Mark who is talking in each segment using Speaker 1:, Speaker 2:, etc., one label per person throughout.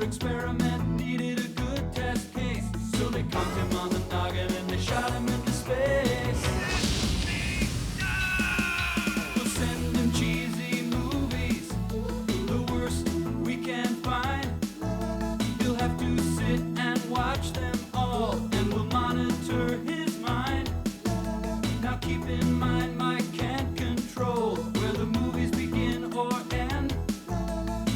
Speaker 1: experiment needed a good test case. So they conked him on the noggin and they shot him into space. We'll send him cheesy movies, the worst we can find. He'll have to sit and watch them all, and we'll monitor his mind. Now keep in mind, Mike can't control where the movies begin or end.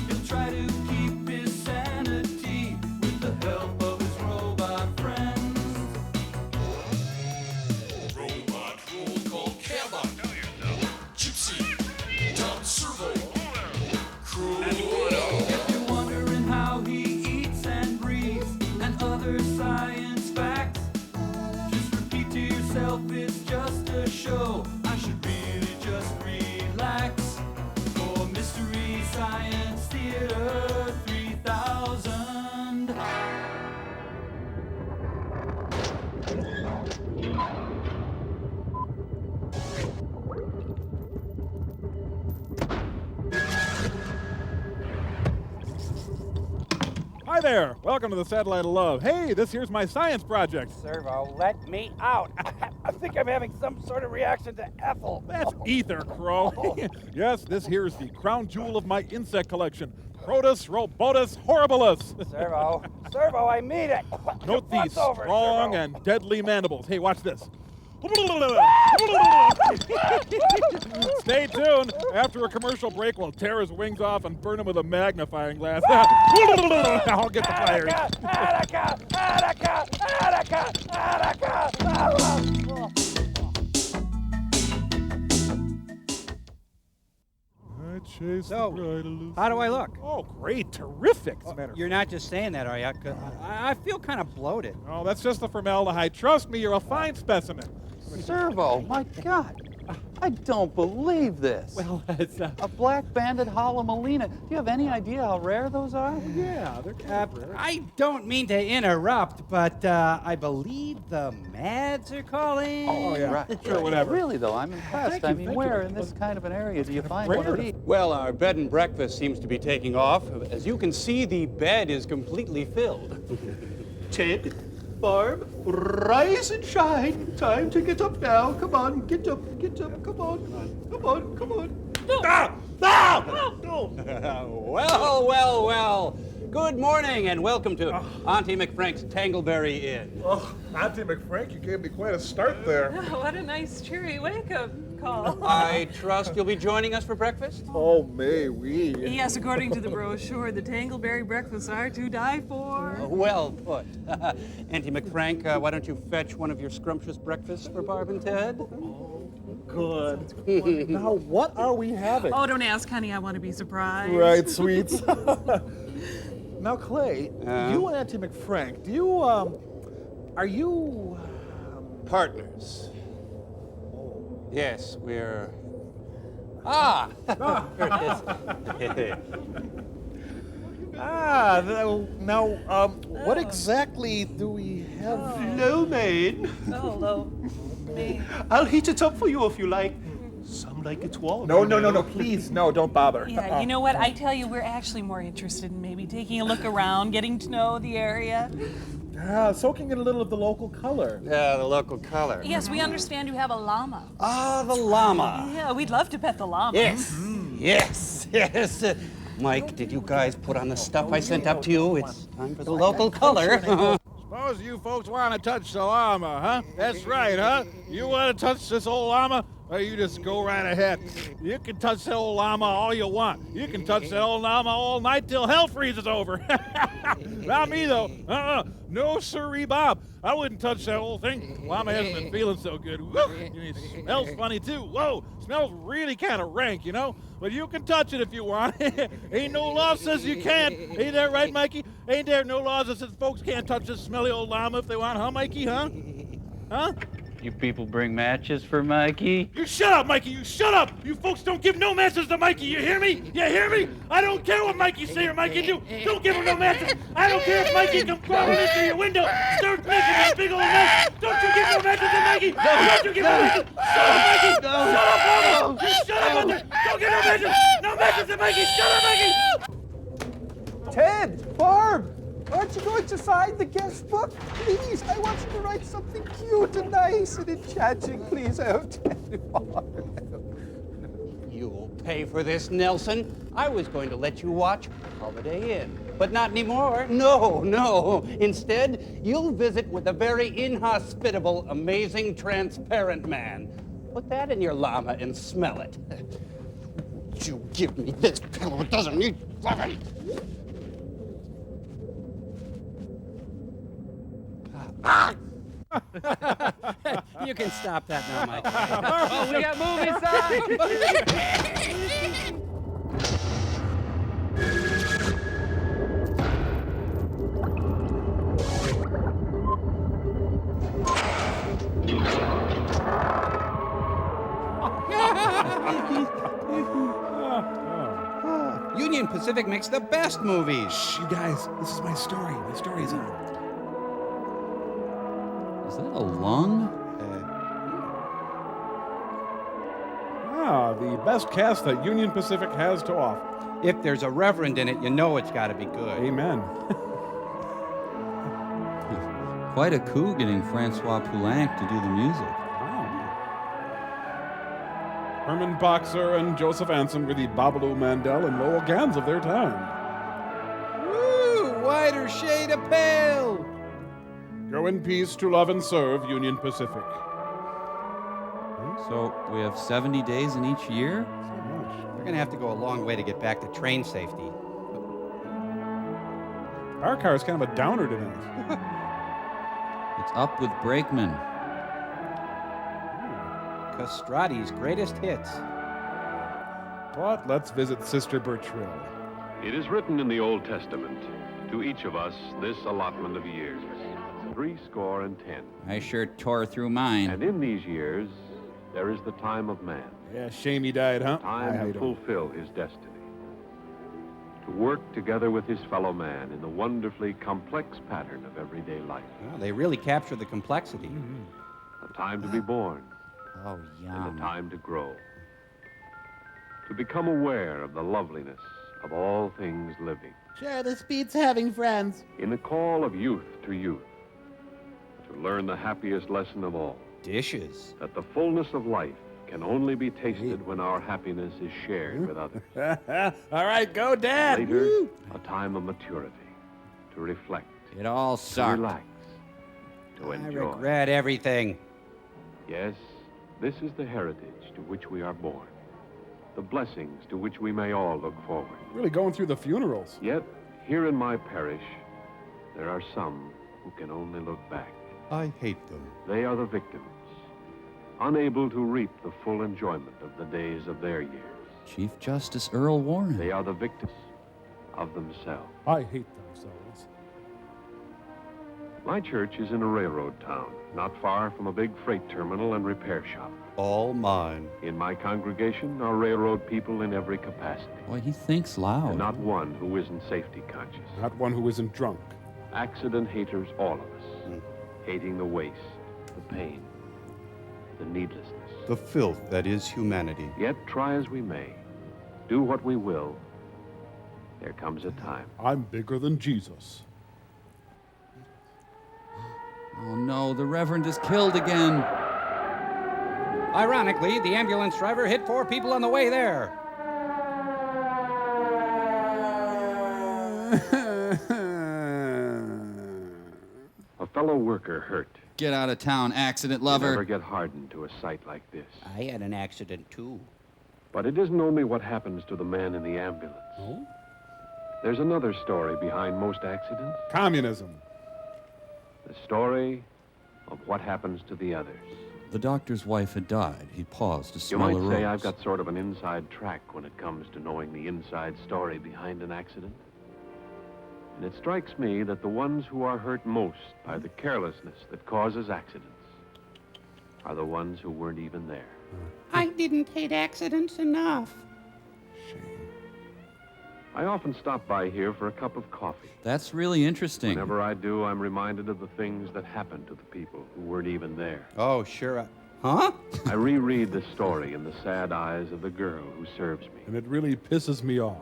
Speaker 1: He'll try to keep his sanity with the help of his robot friends.
Speaker 2: Robot roll call Cabot. Gypsy. Dumb servo. Crew.
Speaker 1: If you're wondering how he eats and breathes and other science facts, just repeat to yourself it's just a show. I should really just relax. For Mystery Science Theater 3000.
Speaker 3: Hi there! Welcome to the Satellite of Love. Hey, this here's my science project.
Speaker 4: Servo, let me out. I think I'm having some sort of reaction to ethyl.
Speaker 3: That's ether, Crow. Yes, this here is the crown jewel of my insect collection. Protus robotus horribilis.
Speaker 4: Servo, I mean it.
Speaker 3: Note these
Speaker 4: Once over,
Speaker 3: strong
Speaker 4: Servo.
Speaker 3: and deadly mandibles. Hey, watch this. Stay tuned. After a commercial break, we'll tear his wings off and burn him with a magnifying glass. I'll get the fires. I chase
Speaker 4: So,
Speaker 3: the bride of
Speaker 4: how do I look?
Speaker 3: Oh, great. Terrific. As a matter of
Speaker 4: You're not just saying that, are you? 'Cause I feel kind of bloated.
Speaker 3: Oh, that's just the formaldehyde. Trust me, you're a fine specimen.
Speaker 5: Servo, my God. I don't believe this.
Speaker 3: Well, it's
Speaker 5: A black-banded holomelina. Do you have any idea how rare those are?
Speaker 3: yeah, they're kind of rare.
Speaker 4: I don't mean to interrupt, but I believe the Mads are calling.
Speaker 3: Oh, yeah.
Speaker 5: Right.
Speaker 3: Sure, whatever.
Speaker 5: Really, though, I'm impressed.
Speaker 3: Thank you,
Speaker 5: I mean,
Speaker 3: thank
Speaker 5: where
Speaker 3: you.
Speaker 5: in this kind of an area do you find
Speaker 3: rare.
Speaker 5: one of these?
Speaker 6: Well, our bed and breakfast seems to be taking off. As you can see, the bed is completely filled.
Speaker 7: Ted, Barb, rise and shine. Time to get up now. Come on, get up, come on. Come on, come on.
Speaker 6: Well. Good morning and welcome to Auntie McFrank's Tangleberry Inn.
Speaker 8: Oh, Auntie McFrank, you gave me quite a start there.
Speaker 9: Oh, what a nice cheery wake-up call.
Speaker 6: I trust you'll be joining us for breakfast?
Speaker 8: Oh, may we?
Speaker 9: Yes, according to the brochure, the Tangleberry breakfasts are to die for.
Speaker 6: Well put. Auntie McFrank, why don't you fetch one of your scrumptious breakfasts for Barb and Ted?
Speaker 8: Good. Now, what are we having?
Speaker 9: Oh, don't ask, honey. I want to be surprised.
Speaker 8: Right, sweets. Now, Clay, you and Auntie McFrank, do you, are you...
Speaker 6: Partners. Yes, we're... Here it is.
Speaker 8: What exactly do we have?
Speaker 7: Hello, maid.
Speaker 9: Hello. Me.
Speaker 7: I'll heat it up for you if you like. Some like it warm.
Speaker 8: No, please, no, don't bother.
Speaker 9: Yeah, you know what? I tell you, we're actually more interested in maybe taking a look around, getting to know the area.
Speaker 8: Soaking in a little of the local color.
Speaker 6: Yeah, the local color.
Speaker 9: Yes, we understand you have a llama.
Speaker 6: Ah, the llama.
Speaker 9: Yeah, we'd love to pet the llama.
Speaker 6: Yes. Mike, did you guys put on the stuff I sent up to you? It's time for the local color.
Speaker 3: Suppose you folks want to touch the llama, huh? That's right, huh? You want to touch this old llama? Well, you just go right ahead. You can touch that old llama all you want. You can touch that old llama all night till hell freezes over. Not me, though. No sirree, Bob. I wouldn't touch that old thing. Llama hasn't been feeling so good. Woo! It smells funny, too. Whoa! Smells really kind of rank, you know? But you can touch it if you want. Ain't no law says you can't. Ain't that right, Mikey? Ain't there no laws that says folks can't touch this smelly old llama if they want, huh, Mikey, huh? Huh?
Speaker 10: You people bring matches for Mikey?
Speaker 3: You shut up, Mikey! You shut up! You folks don't give no matches to Mikey, you hear me? You hear me? I don't care what Mikey say or Mikey do. Don't give him no matches. I don't care if Mikey come crawling into your window, start making this big old mess. Don't you give no matches to Mikey! Don't you give no matches! Shut up, Mikey! Shut up, Mama! You shut up out there! Don't give no matches! No matches to Mikey! Shut up, Mikey!
Speaker 8: Ted, Barb, aren't you going to sign the guest book? Please, I want you to write something cute and nice and enchanting. Please, I hope Ted.
Speaker 6: You'll pay for this, Nelson. I was going to let you watch Holiday Inn, but not anymore. No, no. Instead, you'll visit with a very inhospitable, amazing, transparent man. Put that in your llama and smell it. You give me this pillow. It doesn't need loving. You can stop that now, Mike.
Speaker 10: Oh, we got movie sign!
Speaker 6: Union Pacific makes the best movies.
Speaker 3: Shh, you guys, this is my story. My story's on.
Speaker 10: Is that a lung?
Speaker 3: The best cast that Union Pacific has to offer.
Speaker 6: If there's a reverend in it, you know it's got to be good.
Speaker 3: Amen.
Speaker 10: Quite a coup getting Francois Poulenc to do the music.
Speaker 3: Herman Boxer and Joseph Anson were the Babalu Mandel and Lowell Gans of their time.
Speaker 6: Woo! Whiter shade of pale!
Speaker 3: Go in peace to love and serve Union Pacific.
Speaker 10: So we have 70 days in each year?
Speaker 6: We're going to have to go a long way to get back to train safety.
Speaker 3: Our car is kind of a downer tonight.
Speaker 10: It's up with Brakeman.
Speaker 6: Castrati's greatest hits.
Speaker 3: But let's visit Sister Bertrill.
Speaker 11: It is written in the Old Testament, to each of us this allotment of years, 70.
Speaker 10: I sure tore through mine.
Speaker 11: And in these years, there is the time of man.
Speaker 3: Yeah, shame he died, huh?
Speaker 11: Time to fulfill his destiny. To work together with his fellow man in the wonderfully complex pattern of everyday life.
Speaker 6: Well, they really capture the complexity.
Speaker 11: A time to be born.
Speaker 6: Oh,
Speaker 11: And a time to grow. To become aware of the loveliness of all things living.
Speaker 12: Sure, this beats having friends.
Speaker 11: In the call of youth to youth. To learn the happiest lesson of all.
Speaker 6: Dishes.
Speaker 11: That the fullness of life can only be tasted when our happiness is shared with others.
Speaker 3: All right, go, Dad.
Speaker 11: Later,
Speaker 3: Woo.
Speaker 11: a time of maturity. To reflect.
Speaker 10: It all
Speaker 11: To
Speaker 10: sucked.
Speaker 11: relax. To enjoy.
Speaker 6: I regret everything.
Speaker 11: Yes, this is the heritage to which we are born. The blessings to which we may all look forward.
Speaker 3: Really going through the funerals.
Speaker 11: Yet, here in my parish, there are some who can only look back.
Speaker 6: I hate them.
Speaker 11: They are the victims, unable to reap the full enjoyment of the days of their years.
Speaker 10: Chief Justice Earl Warren.
Speaker 11: They are the victims of themselves.
Speaker 3: I hate themselves.
Speaker 11: My church is in a railroad town, not far from a big freight terminal and repair shop.
Speaker 6: All mine.
Speaker 11: In my congregation are railroad people in every capacity.
Speaker 10: Boy, he thinks loud.
Speaker 11: And not one who isn't safety conscious.
Speaker 3: Not one who isn't drunk.
Speaker 11: Accident haters, all of us. Hating the waste, the pain, the needlessness.
Speaker 6: The filth that is humanity.
Speaker 11: Yet, try as we may, do what we will, there comes a time.
Speaker 3: I'm bigger than Jesus.
Speaker 10: Oh no, the Reverend is killed again.
Speaker 6: Ironically, the ambulance driver hit 4 people on the way there.
Speaker 11: A fellow worker hurt.
Speaker 10: Get out of town, accident lover.
Speaker 11: You never get hardened to a sight like this.
Speaker 6: I had an accident, too.
Speaker 11: But it isn't only what happens to the man in the ambulance.
Speaker 3: Oh?
Speaker 11: There's another story behind most accidents.
Speaker 3: Communism.
Speaker 11: The story of what happens to the others.
Speaker 10: The doctor's wife had died. He paused to
Speaker 11: You
Speaker 10: smell a
Speaker 11: might
Speaker 10: rose.
Speaker 11: say I've got sort of an inside track when it comes to knowing the inside story behind an accident. And it strikes me that the ones who are hurt most by the carelessness that causes accidents are the ones who weren't even there.
Speaker 6: I didn't hate accidents enough.
Speaker 11: I often stop by here for a cup of coffee.
Speaker 10: That's really interesting.
Speaker 11: Whenever I do, I'm reminded of the things that happened to the people who weren't even there.
Speaker 6: Oh, sure. Huh?
Speaker 11: I reread the story in the sad eyes of the girl who serves me.
Speaker 3: And it really pisses me off.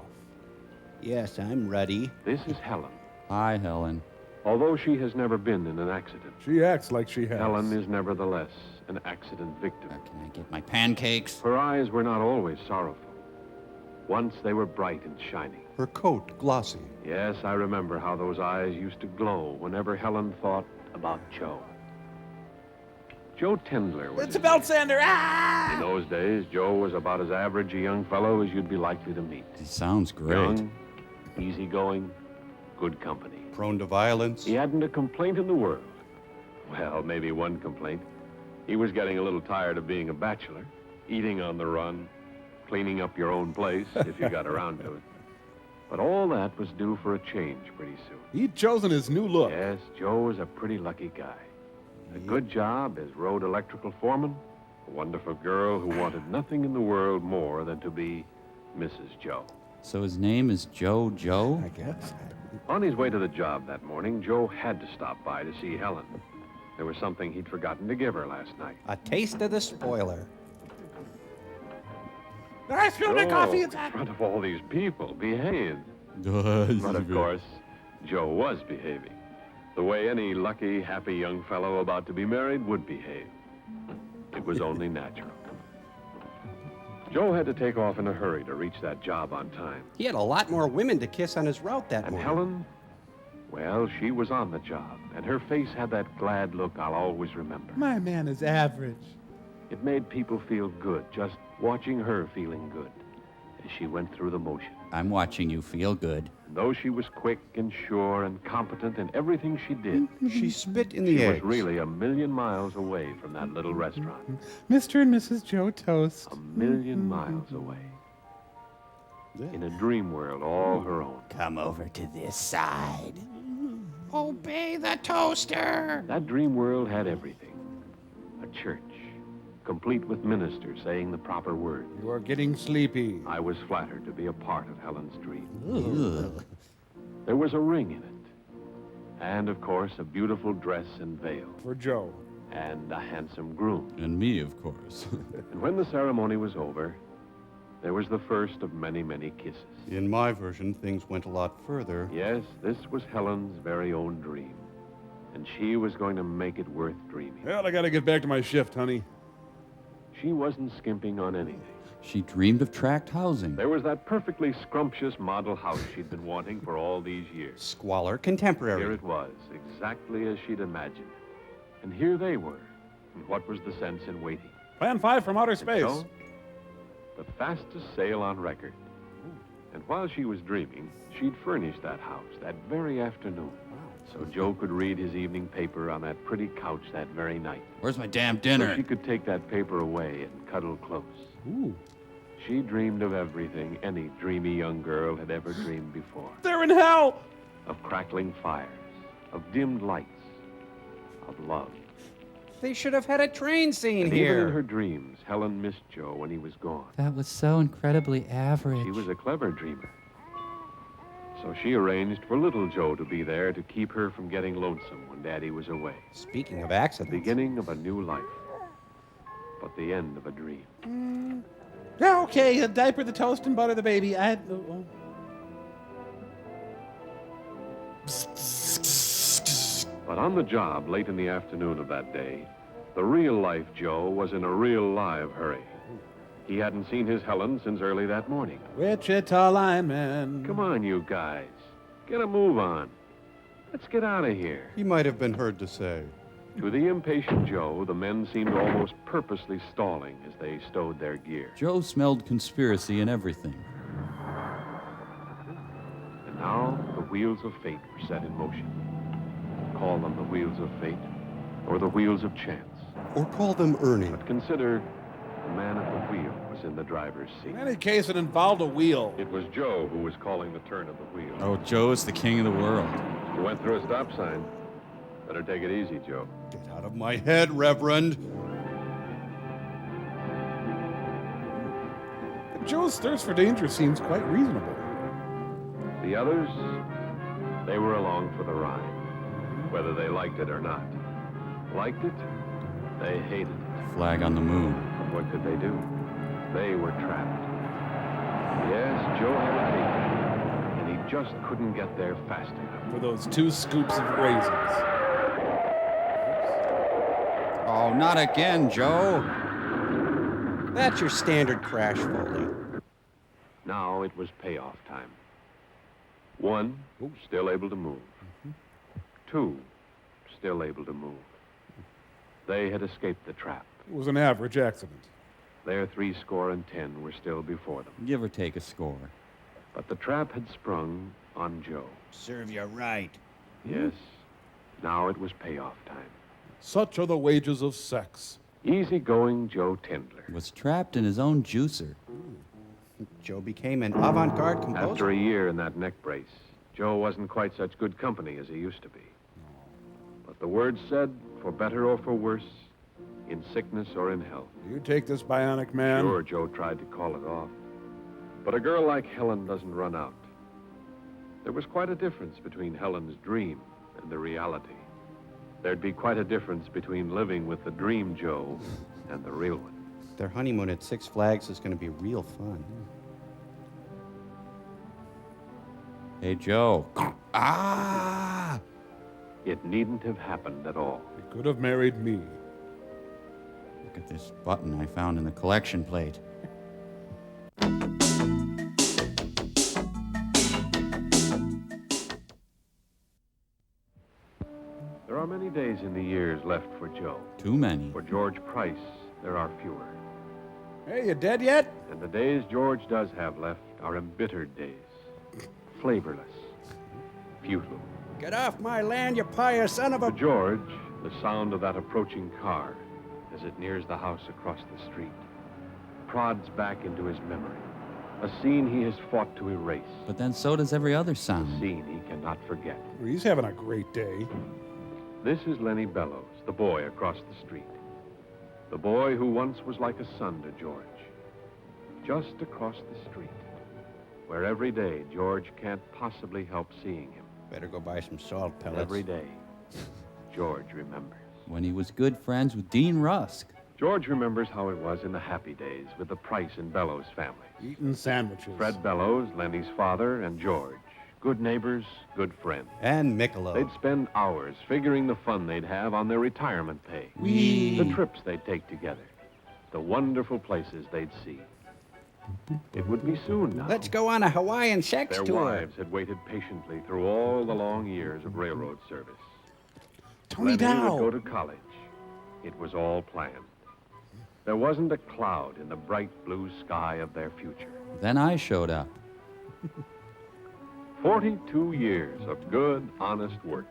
Speaker 6: Yes, I'm ready.
Speaker 11: This is Helen.
Speaker 10: Hi, Helen.
Speaker 11: Although she has never been in an accident,
Speaker 3: She acts like she has.
Speaker 11: Helen is nevertheless an accident victim.
Speaker 6: Can I get my pancakes?
Speaker 11: Her eyes were not always sorrowful. Once they were bright and shining.
Speaker 7: Her coat glossy.
Speaker 11: Yes, I remember how those eyes used to glow whenever Helen thought about Joe. Joe Tendler was
Speaker 12: It's a belt sander. Ah!
Speaker 11: In those days, Joe was about as average a young fellow as you'd be likely to meet.
Speaker 10: He sounds great.
Speaker 11: Young, easygoing, good company.
Speaker 7: Prone to violence.
Speaker 11: He hadn't a complaint in the world. Well, maybe one complaint. He was getting a little tired of being a bachelor, eating on the run, cleaning up your own place if you got around to it. But all that was due for a change pretty soon.
Speaker 3: He'd chosen his new look.
Speaker 11: Yes, Joe was a pretty lucky guy. A good job as road electrical foreman, a wonderful girl who wanted nothing in the world more than to be Mrs. Joe.
Speaker 10: So his name is Joe Joe?
Speaker 3: I guess.
Speaker 11: On his way to the job that morning, Joe had to stop by to see Helen. There was something he'd forgotten to give her last night.
Speaker 6: A taste of the spoiler.
Speaker 12: I spilled my coffee.
Speaker 11: In front of all these people, behave. But
Speaker 10: But
Speaker 11: of course, Joe was behaving. The way any lucky, happy young fellow about to be married would behave. It was only natural. Joe had to take off in a hurry to reach that job on time.
Speaker 6: He had a lot more women to kiss on his route that
Speaker 11: And
Speaker 6: morning.
Speaker 11: Helen, well, she was on the job, and her face had that glad look I'll always remember.
Speaker 12: My man is average.
Speaker 11: It made people feel good just watching her feeling good as she went through the motion.
Speaker 10: I'm watching you feel good.
Speaker 11: Though she was quick and sure and competent in everything she did,
Speaker 7: She spit in the
Speaker 11: she was
Speaker 7: eggs.
Speaker 11: really a million miles away from that little restaurant.
Speaker 12: Mr. and Mrs. Joe Toast.
Speaker 11: A million miles away. In a dream world all her own.
Speaker 6: Come over to this side.
Speaker 12: Obey the toaster.
Speaker 11: That dream world had everything. A church, complete with ministers saying the proper words.
Speaker 3: You are getting sleepy.
Speaker 11: I was flattered to be a part of Helen's dream.
Speaker 10: Ugh.
Speaker 11: There was a ring in it. And, of course, a beautiful dress and veil.
Speaker 3: For Joe.
Speaker 11: And a handsome groom.
Speaker 10: And me, of course.
Speaker 11: And when the ceremony was over, there was the first of many, many kisses.
Speaker 7: In my version, things went a lot further.
Speaker 11: Yes, this was Helen's very own dream. And she was going to make it worth dreaming.
Speaker 3: Well, I gotta get back to my shift, honey.
Speaker 11: She wasn't skimping on anything.
Speaker 10: She dreamed of tract housing.
Speaker 11: There was that perfectly scrumptious model house she'd been wanting for all these years.
Speaker 6: Squalor contemporary.
Speaker 11: Here it was, exactly as she'd imagined. And here they were. And what was the sense in waiting?
Speaker 3: Plan 5 from outer space.
Speaker 11: So, the fastest sail on record. And while she was dreaming, she'd furnished that house that very afternoon. So Joe could read his evening paper on that pretty couch that very night.
Speaker 10: Where's my damn
Speaker 11: So
Speaker 10: dinner?
Speaker 11: she could take that paper away and cuddle close.
Speaker 3: Ooh.
Speaker 11: She dreamed of everything any dreamy young girl had ever dreamed before.
Speaker 3: They're in hell!
Speaker 11: Of crackling fires, of dimmed lights, of love.
Speaker 6: They should have had a train scene
Speaker 11: And even in
Speaker 6: here.
Speaker 11: her dreams, Helen missed Joe when he was gone.
Speaker 10: That was so incredibly average.
Speaker 11: She was a clever dreamer. So she arranged for little Joe to be there to keep her from getting lonesome when Daddy was away.
Speaker 6: Speaking of
Speaker 11: The
Speaker 6: accidents.
Speaker 11: beginning of a new life, but the end of a dream.
Speaker 12: Yeah, okay. Diaper the toast and butter the baby.
Speaker 11: But on the job late in the afternoon of that day, the real-life Joe was in a real live hurry. He hadn't seen his Helen since early that morning.
Speaker 3: Wichita lineman.
Speaker 11: Come on, you guys. Get a move on. Let's get out of here.
Speaker 7: He might have been heard to say.
Speaker 11: To the impatient Joe, the men seemed almost purposely stalling as they stowed their gear.
Speaker 10: Joe smelled conspiracy in everything.
Speaker 11: And now the wheels of fate were set in motion. Call them the wheels of fate or the wheels of chance.
Speaker 7: Or call them Ernie.
Speaker 11: But consider the man at the wheel was in the driver's seat.
Speaker 3: In any case, it involved a wheel.
Speaker 11: It was Joe who was calling the turn of the wheel.
Speaker 10: Oh, Joe is the king of the world.
Speaker 11: You went through a stop sign. Better take it easy, Joe.
Speaker 7: Get out of my head, Reverend.
Speaker 3: Joe's thirst for danger seems quite reasonable.
Speaker 11: The others, they were along for the ride, whether they liked it or not. Liked it, they hated it.
Speaker 10: Flag on the moon.
Speaker 11: But what could they do? They were trapped. Yes, Joe had a paper, and he just couldn't get there fast enough.
Speaker 3: For those 2 scoops of raisins.
Speaker 10: Oh, not again, Joe.
Speaker 6: That's your standard crash foley.
Speaker 11: Now it was payoff time. 1, still able to move. 2, still able to move. They had escaped the trap.
Speaker 3: It was an average accident.
Speaker 11: Their 70 were still before them.
Speaker 10: Give or take a score.
Speaker 11: But the trap had sprung on Joe.
Speaker 6: Serve you right.
Speaker 11: Yes, now it was payoff time.
Speaker 3: Such are the wages of sex.
Speaker 11: Easygoing Joe Tendler.
Speaker 10: Was trapped in his own juicer.
Speaker 6: Joe became an avant-garde composer.
Speaker 11: After a year in that neck brace, Joe wasn't quite such good company as he used to be. But the word said, for better or for worse, in sickness or in health.
Speaker 3: You take this bionic man.
Speaker 11: Sure, Joe tried to call it off. But a girl like Helen doesn't run out. There was quite a difference between Helen's dream and the reality. There'd be quite a difference between living with the dream Joe and the real one.
Speaker 6: Their honeymoon at Six Flags is going to be real fun.
Speaker 10: Hey, Joe. Ah!
Speaker 11: It needn't have happened at all.
Speaker 3: He could have married me.
Speaker 10: Look at this button I found in the collection plate.
Speaker 11: There are many days in the years left for Joe.
Speaker 10: Too many.
Speaker 11: For George Price, there are fewer.
Speaker 3: Hey, you dead yet?
Speaker 11: And the days George does have left are embittered days. Flavorless. Futile.
Speaker 6: Get off my land, you pious son of
Speaker 11: To
Speaker 6: a...
Speaker 11: George, the sound of that approaching car as it nears the house across the street prods back into his memory. A scene he has fought to erase.
Speaker 10: But then so does every other
Speaker 11: A
Speaker 10: sound.
Speaker 11: scene he cannot forget.
Speaker 3: He's having a great day.
Speaker 11: This is Lenny Bellows, the boy across the street. The boy who once was like a son to George. Just across the street, where every day George can't possibly help seeing him.
Speaker 6: Better go buy some salt pellets.
Speaker 11: Every day, George remembers.
Speaker 10: When he was good friends with Dean Rusk.
Speaker 11: George remembers how it was in the happy days with the Price and Bellows families.
Speaker 3: Eating sandwiches.
Speaker 11: Fred Bellows, Lenny's father, and George. Good neighbors, good friends.
Speaker 6: And Michelob.
Speaker 11: They'd spend hours figuring the fun they'd have on their retirement pay. The trips they'd take together. The wonderful places they'd see. It would be soon now.
Speaker 6: Let's go on a Hawaiian sex
Speaker 11: Their
Speaker 6: tour.
Speaker 11: wives had waited patiently through all the long years of railroad service.
Speaker 3: Tony
Speaker 11: Lenny
Speaker 3: Dow.
Speaker 11: would go to college. It was all planned. There wasn't a cloud in the bright blue sky of their future.
Speaker 10: Then I showed up.
Speaker 11: 42 years of good, honest work.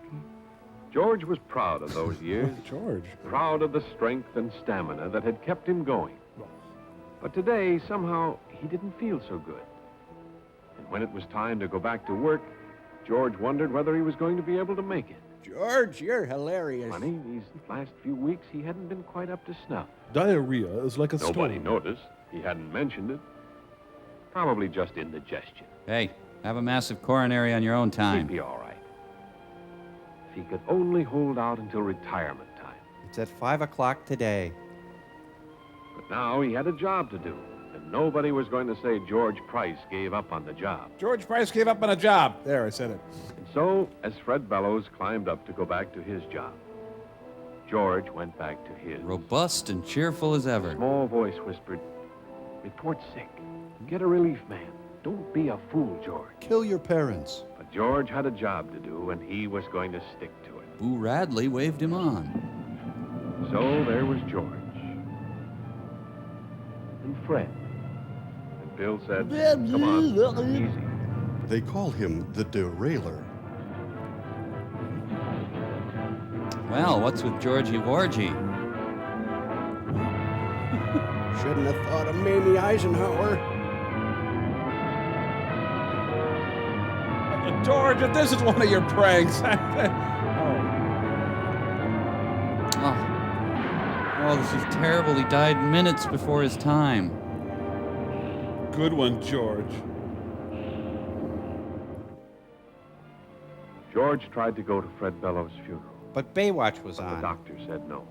Speaker 11: George was proud of those years.
Speaker 3: George.
Speaker 11: Proud of the strength and stamina that had kept him going. But today, somehow, he didn't feel so good. And when it was time to go back to work, George wondered whether he was going to be able to make it.
Speaker 6: George, you're hilarious.
Speaker 11: Funny, these last few weeks, he hadn't been quite up to snuff.
Speaker 3: Diarrhea is like a
Speaker 11: Nobody
Speaker 3: storm.
Speaker 11: noticed. He hadn't mentioned it. Probably just indigestion.
Speaker 10: Hey, have a massive coronary on your own
Speaker 11: He'd
Speaker 10: time.
Speaker 11: be all right. If he could only hold out until retirement time.
Speaker 6: It's at 5 o'clock today.
Speaker 11: But now he had a job to do, and nobody was going to say George Price gave up on the job.
Speaker 3: George Price gave up on a job. There, I said it.
Speaker 11: And so, as Fred Bellows climbed up to go back to his job, George went back to his.
Speaker 10: Robust and cheerful as
Speaker 11: A
Speaker 10: ever.
Speaker 11: small voice whispered, "Report sick. Get a relief man. Don't be a fool, George."
Speaker 6: Kill your parents.
Speaker 11: But George had a job to do, and he was going to stick to it.
Speaker 10: Boo Radley waved him on.
Speaker 11: So there was George. And Fred. And Bill said, "Come on, easy."
Speaker 13: They call him the derailer.
Speaker 10: Well, what's with Georgie Wargie?
Speaker 6: Shouldn't have thought of Mamie Eisenhower.
Speaker 3: George, if this is one of your pranks.
Speaker 10: Oh, this is terrible. He died minutes before his time.
Speaker 3: Good one, George.
Speaker 11: George tried to go to Fred Bellows' funeral.
Speaker 6: But Baywatch was
Speaker 11: But the
Speaker 6: on.
Speaker 11: doctor said no.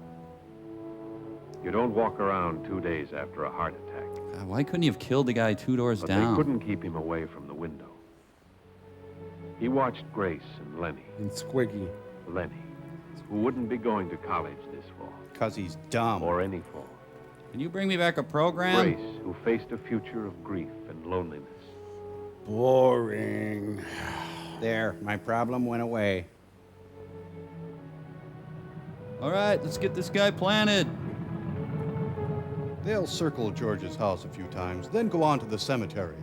Speaker 11: You don't walk around 2 days after a heart attack.
Speaker 10: God, why couldn't he have killed the guy 2 doors
Speaker 11: But
Speaker 10: down?
Speaker 11: they couldn't keep him away from the window. He watched Grace and Lenny.
Speaker 3: And Squiggy.
Speaker 11: Lenny, who wouldn't be going to college this fall.
Speaker 6: 'Cause he's dumb.
Speaker 11: Or any fall.
Speaker 10: Can you bring me back a program?
Speaker 11: Grace, who faced a future of grief and loneliness.
Speaker 3: Boring.
Speaker 6: There, my problem went away.
Speaker 10: All right, let's get this guy planted.
Speaker 13: They'll circle George's house a few times, then go on to the cemetery.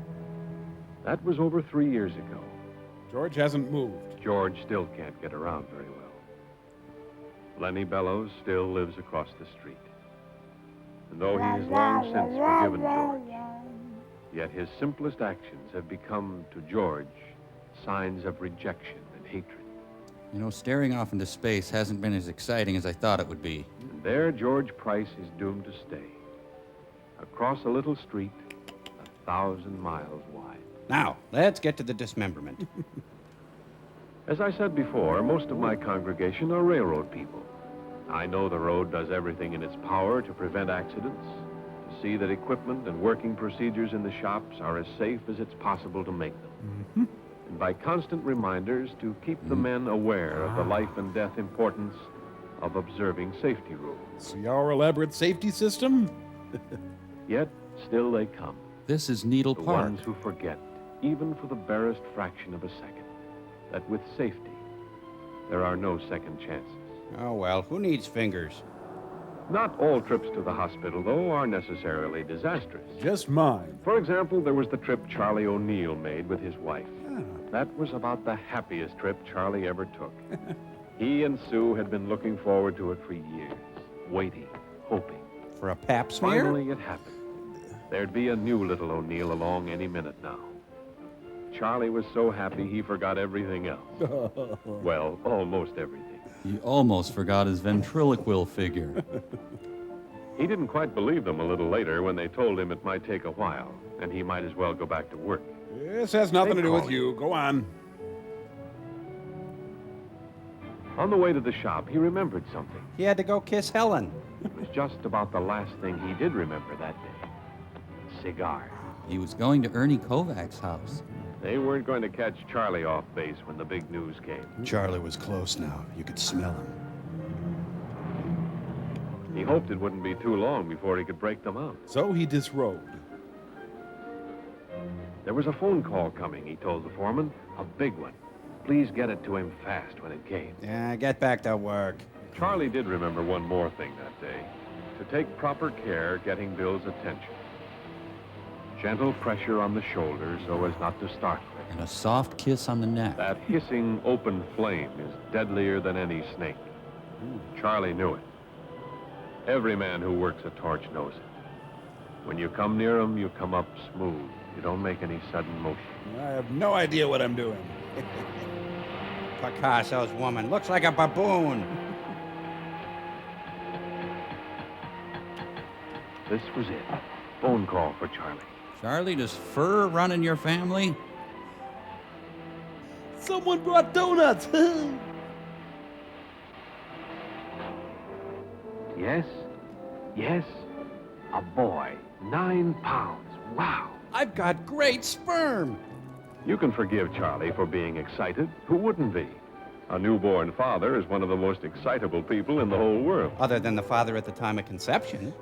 Speaker 11: That was over 3 years ago.
Speaker 3: George hasn't moved.
Speaker 11: George still can't get around very well. Lenny Bellows still lives across the street. And though he has long since forgiven George, yet his simplest actions have become, to George, signs of rejection and hatred.
Speaker 10: You know, staring off into space hasn't been as exciting as I thought it would be.
Speaker 11: And there George Price is doomed to stay. Across a little street, 1,000 miles wide.
Speaker 6: Now, let's get to the dismemberment.
Speaker 11: As I said before, most of my congregation are railroad people. I know the road does everything in its power to prevent accidents, to see that equipment and working procedures in the shops are as safe as it's possible to make them. And by constant reminders to keep the men aware of the life and death importance of observing safety rules.
Speaker 3: See our elaborate safety system?
Speaker 11: Yet, still they come.
Speaker 10: This is Needle
Speaker 11: The
Speaker 10: Park.
Speaker 11: ones who forget, even for the barest fraction of a second, that with safety, there are no second chances.
Speaker 6: Oh, well, who needs fingers?
Speaker 11: Not all trips to the hospital, though, are necessarily disastrous.
Speaker 3: Just mine.
Speaker 11: For example, there was the trip Charlie O'Neill made with his wife. That was about the happiest trip Charlie ever took. He and Sue had been looking forward to it for years, waiting, hoping.
Speaker 6: For a pap smear?
Speaker 11: Finally, it happened. There'd be a new little O'Neill along any minute now. Charlie was so happy he forgot everything else. Well, almost everything.
Speaker 10: He almost forgot his ventriloquial figure.
Speaker 11: He didn't quite believe them a little later when they told him it might take a while, and he might as well go back to work.
Speaker 3: This has nothing to do with you. Go on.
Speaker 11: On the way to the shop, he remembered something.
Speaker 6: He had to go kiss Helen.
Speaker 11: It was just about the last thing he did remember that day. Cigars.
Speaker 10: He was going to Ernie Kovac's house.
Speaker 11: They weren't going to catch Charlie off base when the big news came.
Speaker 13: Charlie was close now. You could smell him.
Speaker 11: He hoped it wouldn't be too long before he could break them out.
Speaker 3: So he disrobed.
Speaker 11: There was a phone call coming, he told the foreman. A big one. Please get it to him fast when it came.
Speaker 6: Yeah, get back to work.
Speaker 11: Charlie did remember one more thing that day. To take proper care getting Bill's attention. Gentle pressure on the shoulder so as not to startle him.
Speaker 10: And a soft kiss on the neck.
Speaker 11: That hissing open flame is deadlier than any snake. Charlie knew it. Every man who works a torch knows it. When you come near him, you come up smooth. You don't make any sudden motion.
Speaker 3: I have no idea what I'm doing.
Speaker 6: Picasso's woman looks like a baboon.
Speaker 11: This was it. Phone call for Charlie.
Speaker 10: Charlie, does fur run in your family?
Speaker 3: Someone brought donuts.
Speaker 11: Yes? Yes? A boy. 9 pounds. Wow.
Speaker 6: I've got great sperm.
Speaker 11: You can forgive Charlie for being excited. Who wouldn't be? A newborn father is one of the most excitable people in the whole world.
Speaker 6: Other than the father at the time of conception.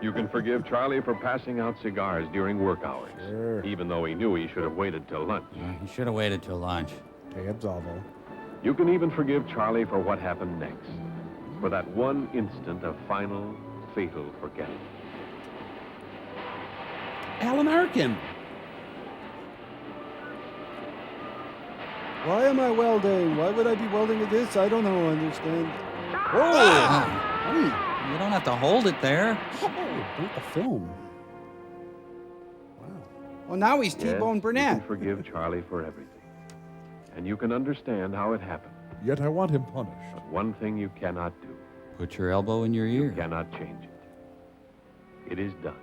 Speaker 11: You can forgive Charlie for passing out cigars during work hours.
Speaker 3: Sure.
Speaker 11: Even though he knew he should have waited till lunch.
Speaker 10: He should have waited till lunch.
Speaker 3: Te absolvo.
Speaker 11: You can even forgive Charlie for what happened next. For that one instant of final, fatal forgetting.
Speaker 3: Alan Arkin.
Speaker 8: Why am I welding? Why would I be welding with this? I don't know, understand.
Speaker 3: Oh!
Speaker 10: You don't have to hold it there.
Speaker 3: Oh, not the film.
Speaker 6: Well, now he's T-Bone
Speaker 11: Yes,
Speaker 6: Burnett.
Speaker 11: you can forgive Charlie for everything. And you can understand how it happened.
Speaker 3: Yet I want him punished.
Speaker 11: But one thing you cannot do.
Speaker 10: Put your elbow in your ear.
Speaker 11: You cannot change it. It is done.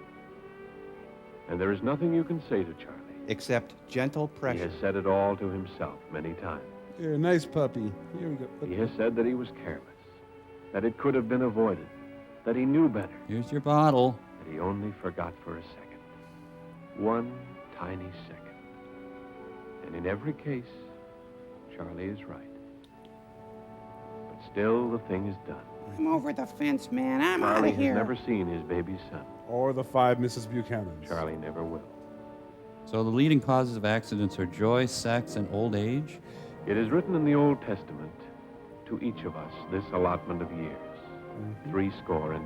Speaker 11: And there is nothing you can say to Charlie.
Speaker 6: Except gentle
Speaker 11: He
Speaker 6: pressure.
Speaker 11: has said it all to himself many times.
Speaker 3: Here, nice puppy. Here we go.
Speaker 11: He has said that he was careless, that it could have been avoided, that he knew better,
Speaker 10: Here's your bottle.
Speaker 11: that he only forgot for a second. One tiny second. And in every case, Charlie is right. But still, the thing is done.
Speaker 12: I'm over the fence, man. I'm out
Speaker 11: Charlie
Speaker 12: of
Speaker 11: has
Speaker 12: here.
Speaker 11: never seen his baby son.
Speaker 3: Or the 5 Mrs. Buchanans.
Speaker 11: Charlie never will.
Speaker 10: So the leading causes of accidents are joy, sex, and old age?
Speaker 11: It is written in the Old Testament, to each of us this allotment of years, 70.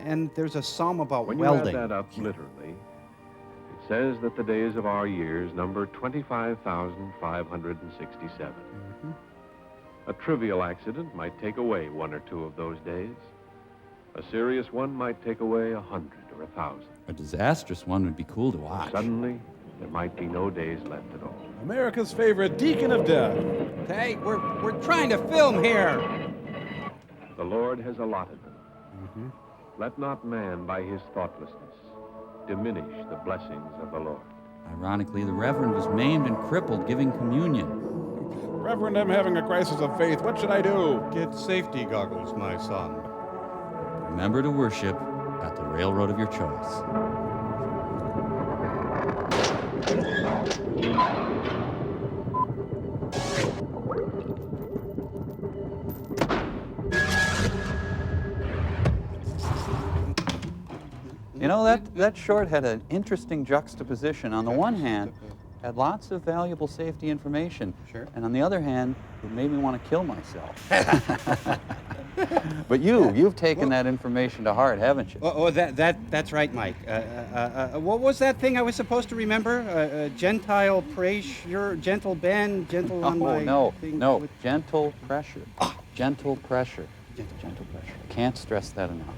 Speaker 13: And there's a psalm about
Speaker 11: When
Speaker 13: welding.
Speaker 11: you add that up literally, it says that the days of our years number 25,567. A trivial accident might take away 1 or 2 of those days. A serious one might take away 100 or 1,000.
Speaker 10: A disastrous one would be cool to watch.
Speaker 11: Suddenly, there might be no days left at all.
Speaker 3: America's favorite deacon of death.
Speaker 4: Hey, we're trying to film here.
Speaker 11: The Lord has allotted them. Let not man, by his thoughtlessness, diminish the blessings of the Lord.
Speaker 10: Ironically, the Reverend was maimed and crippled giving communion.
Speaker 3: Reverend, I'm having a crisis of faith. What should I do?
Speaker 13: Get safety goggles, my son.
Speaker 10: Remember to worship at the railroad of your choice.
Speaker 5: You know, that short had an interesting juxtaposition. On the one hand, had lots of valuable safety information.
Speaker 4: Sure.
Speaker 5: And on the other hand, it made me want to kill myself. But you've taken that information to heart, haven't you?
Speaker 4: That's right, Mike. What was that thing I was supposed to remember? Gentile praise, your gentle bend, gentle on my thing.
Speaker 5: No, gentle pressure. Gentle pressure. Gentle pressure. Can't stress that enough.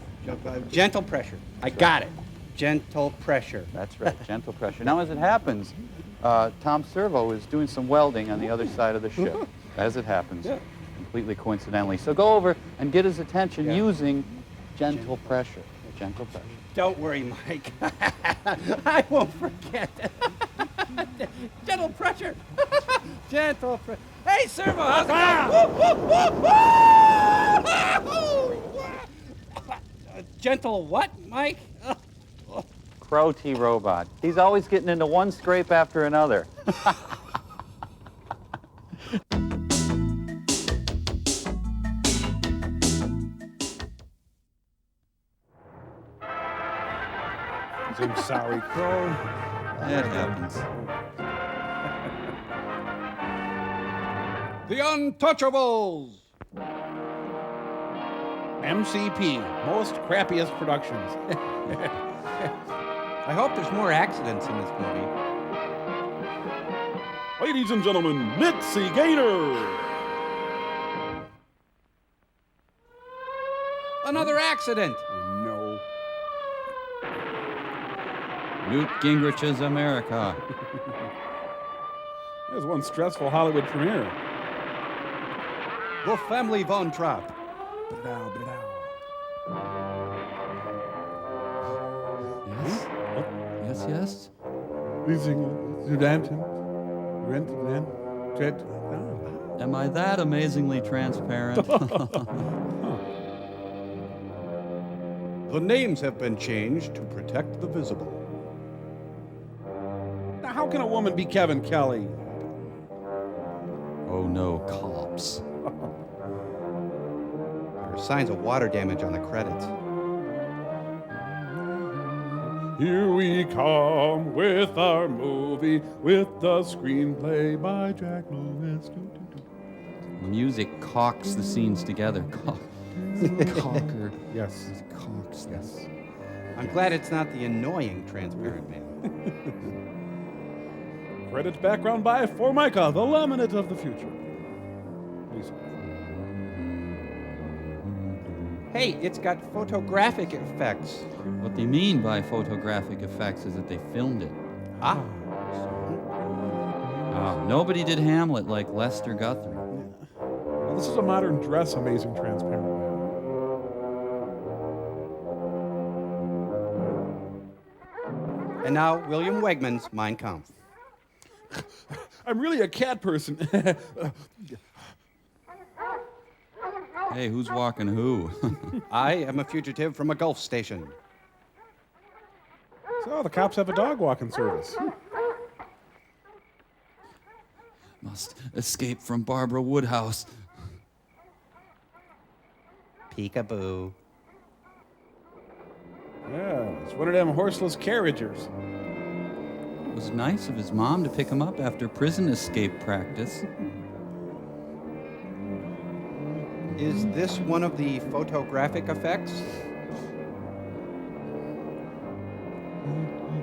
Speaker 4: Gentle pressure. I got it. Gentle pressure.
Speaker 5: That's right, gentle pressure. Now, as it happens, Tom Servo is doing some welding on the other side of the ship, as it happens, completely coincidentally. So go over and get his attention using gentle pressure. Gentle pressure.
Speaker 4: Don't worry, Mike. I won't forget. Gentle pressure. Gentle pressure. Hey, Servo, how's it going? Gentle what, Mike?
Speaker 5: Crow T robot. He's always getting into one scrape after another.
Speaker 3: I'm sorry, Crow.
Speaker 10: That happens.
Speaker 13: The Untouchables!
Speaker 3: MCP, most crappiest productions.
Speaker 4: I hope there's more accidents in this movie.
Speaker 3: Ladies and gentlemen, Mitzi Gator.
Speaker 4: Another accident.
Speaker 3: No.
Speaker 10: Newt Gingrich's America.
Speaker 3: There's one stressful Hollywood premiere.
Speaker 13: The Family Von Trapp.
Speaker 10: Yes? Yes, yes? Am I that amazingly transparent?
Speaker 13: The names have been changed to protect the visible.
Speaker 3: Now, how can a woman be Kevin Kelly?
Speaker 10: Oh no, cops.
Speaker 13: There are signs of water damage on the credits.
Speaker 3: Here we come with our movie, with the screenplay by Jack Lewis.
Speaker 10: The music caulks the scenes together. Caulker.
Speaker 3: Yes.
Speaker 10: Caulks.
Speaker 3: Yes.
Speaker 4: I'm glad it's not the annoying transparent man.
Speaker 3: Credits background by Formica, the laminate of the future. Lisa.
Speaker 4: Hey, it's got photographic effects.
Speaker 10: What they mean by photographic effects is that they filmed it.
Speaker 4: Ah.
Speaker 10: Nobody did Hamlet like Lester Guthrie.
Speaker 3: Well, this is a modern dress, Amazing Transparent Man.
Speaker 4: And now, William Wegman's Mein Kampf.
Speaker 3: I'm really a cat person.
Speaker 10: Hey, who's walking who?
Speaker 4: I am a fugitive from a Gulf station.
Speaker 3: So the cops have a dog walking service.
Speaker 10: Must escape from Barbara Woodhouse.
Speaker 4: Peekaboo.
Speaker 3: Yeah, it's one of them horseless carriagers.
Speaker 10: It was nice of his mom to pick him up after prison escape practice.
Speaker 4: Is this one of the photographic effects?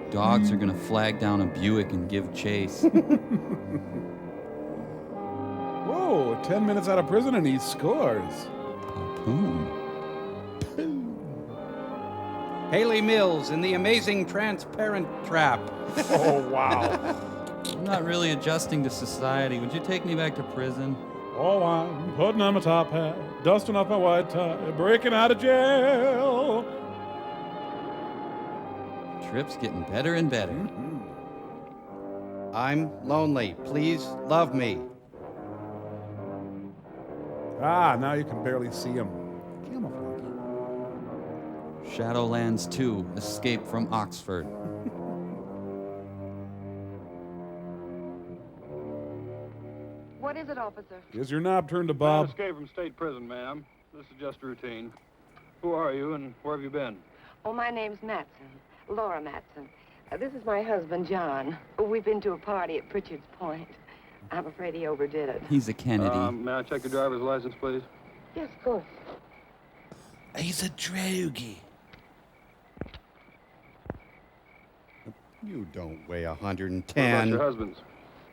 Speaker 10: Dogs are gonna flag down a Buick and give chase.
Speaker 3: Whoa, 10 minutes out of prison and he scores.
Speaker 10: Papoon.
Speaker 4: Haley Mills in The Amazing Transparent Trap.
Speaker 3: Oh, wow.
Speaker 10: I'm not really adjusting to society. Would you take me back to prison?
Speaker 3: Oh, I'm putting on my top hat, dusting off my white tie, breaking out of jail.
Speaker 10: Trip's getting better and better.
Speaker 4: I'm lonely. Please love me.
Speaker 3: Ah, now you can barely see him.
Speaker 10: Shadowlands 2, Escape from Oxford.
Speaker 14: What is it, officer?
Speaker 3: Is your knob turned to Bob?
Speaker 15: Escape from state prison, ma'am. This is just routine. Who are you and where have you been?
Speaker 14: Oh, my name's Matson. Laura Matson. This is my husband, John. We've been to a party at Pritchard's Point. I'm afraid he overdid it.
Speaker 10: He's a Kennedy.
Speaker 15: May I check your driver's license, please?
Speaker 14: Yes, of course.
Speaker 3: He's a drogie.
Speaker 4: You don't weigh
Speaker 15: What about
Speaker 4: 110.
Speaker 15: your husband's?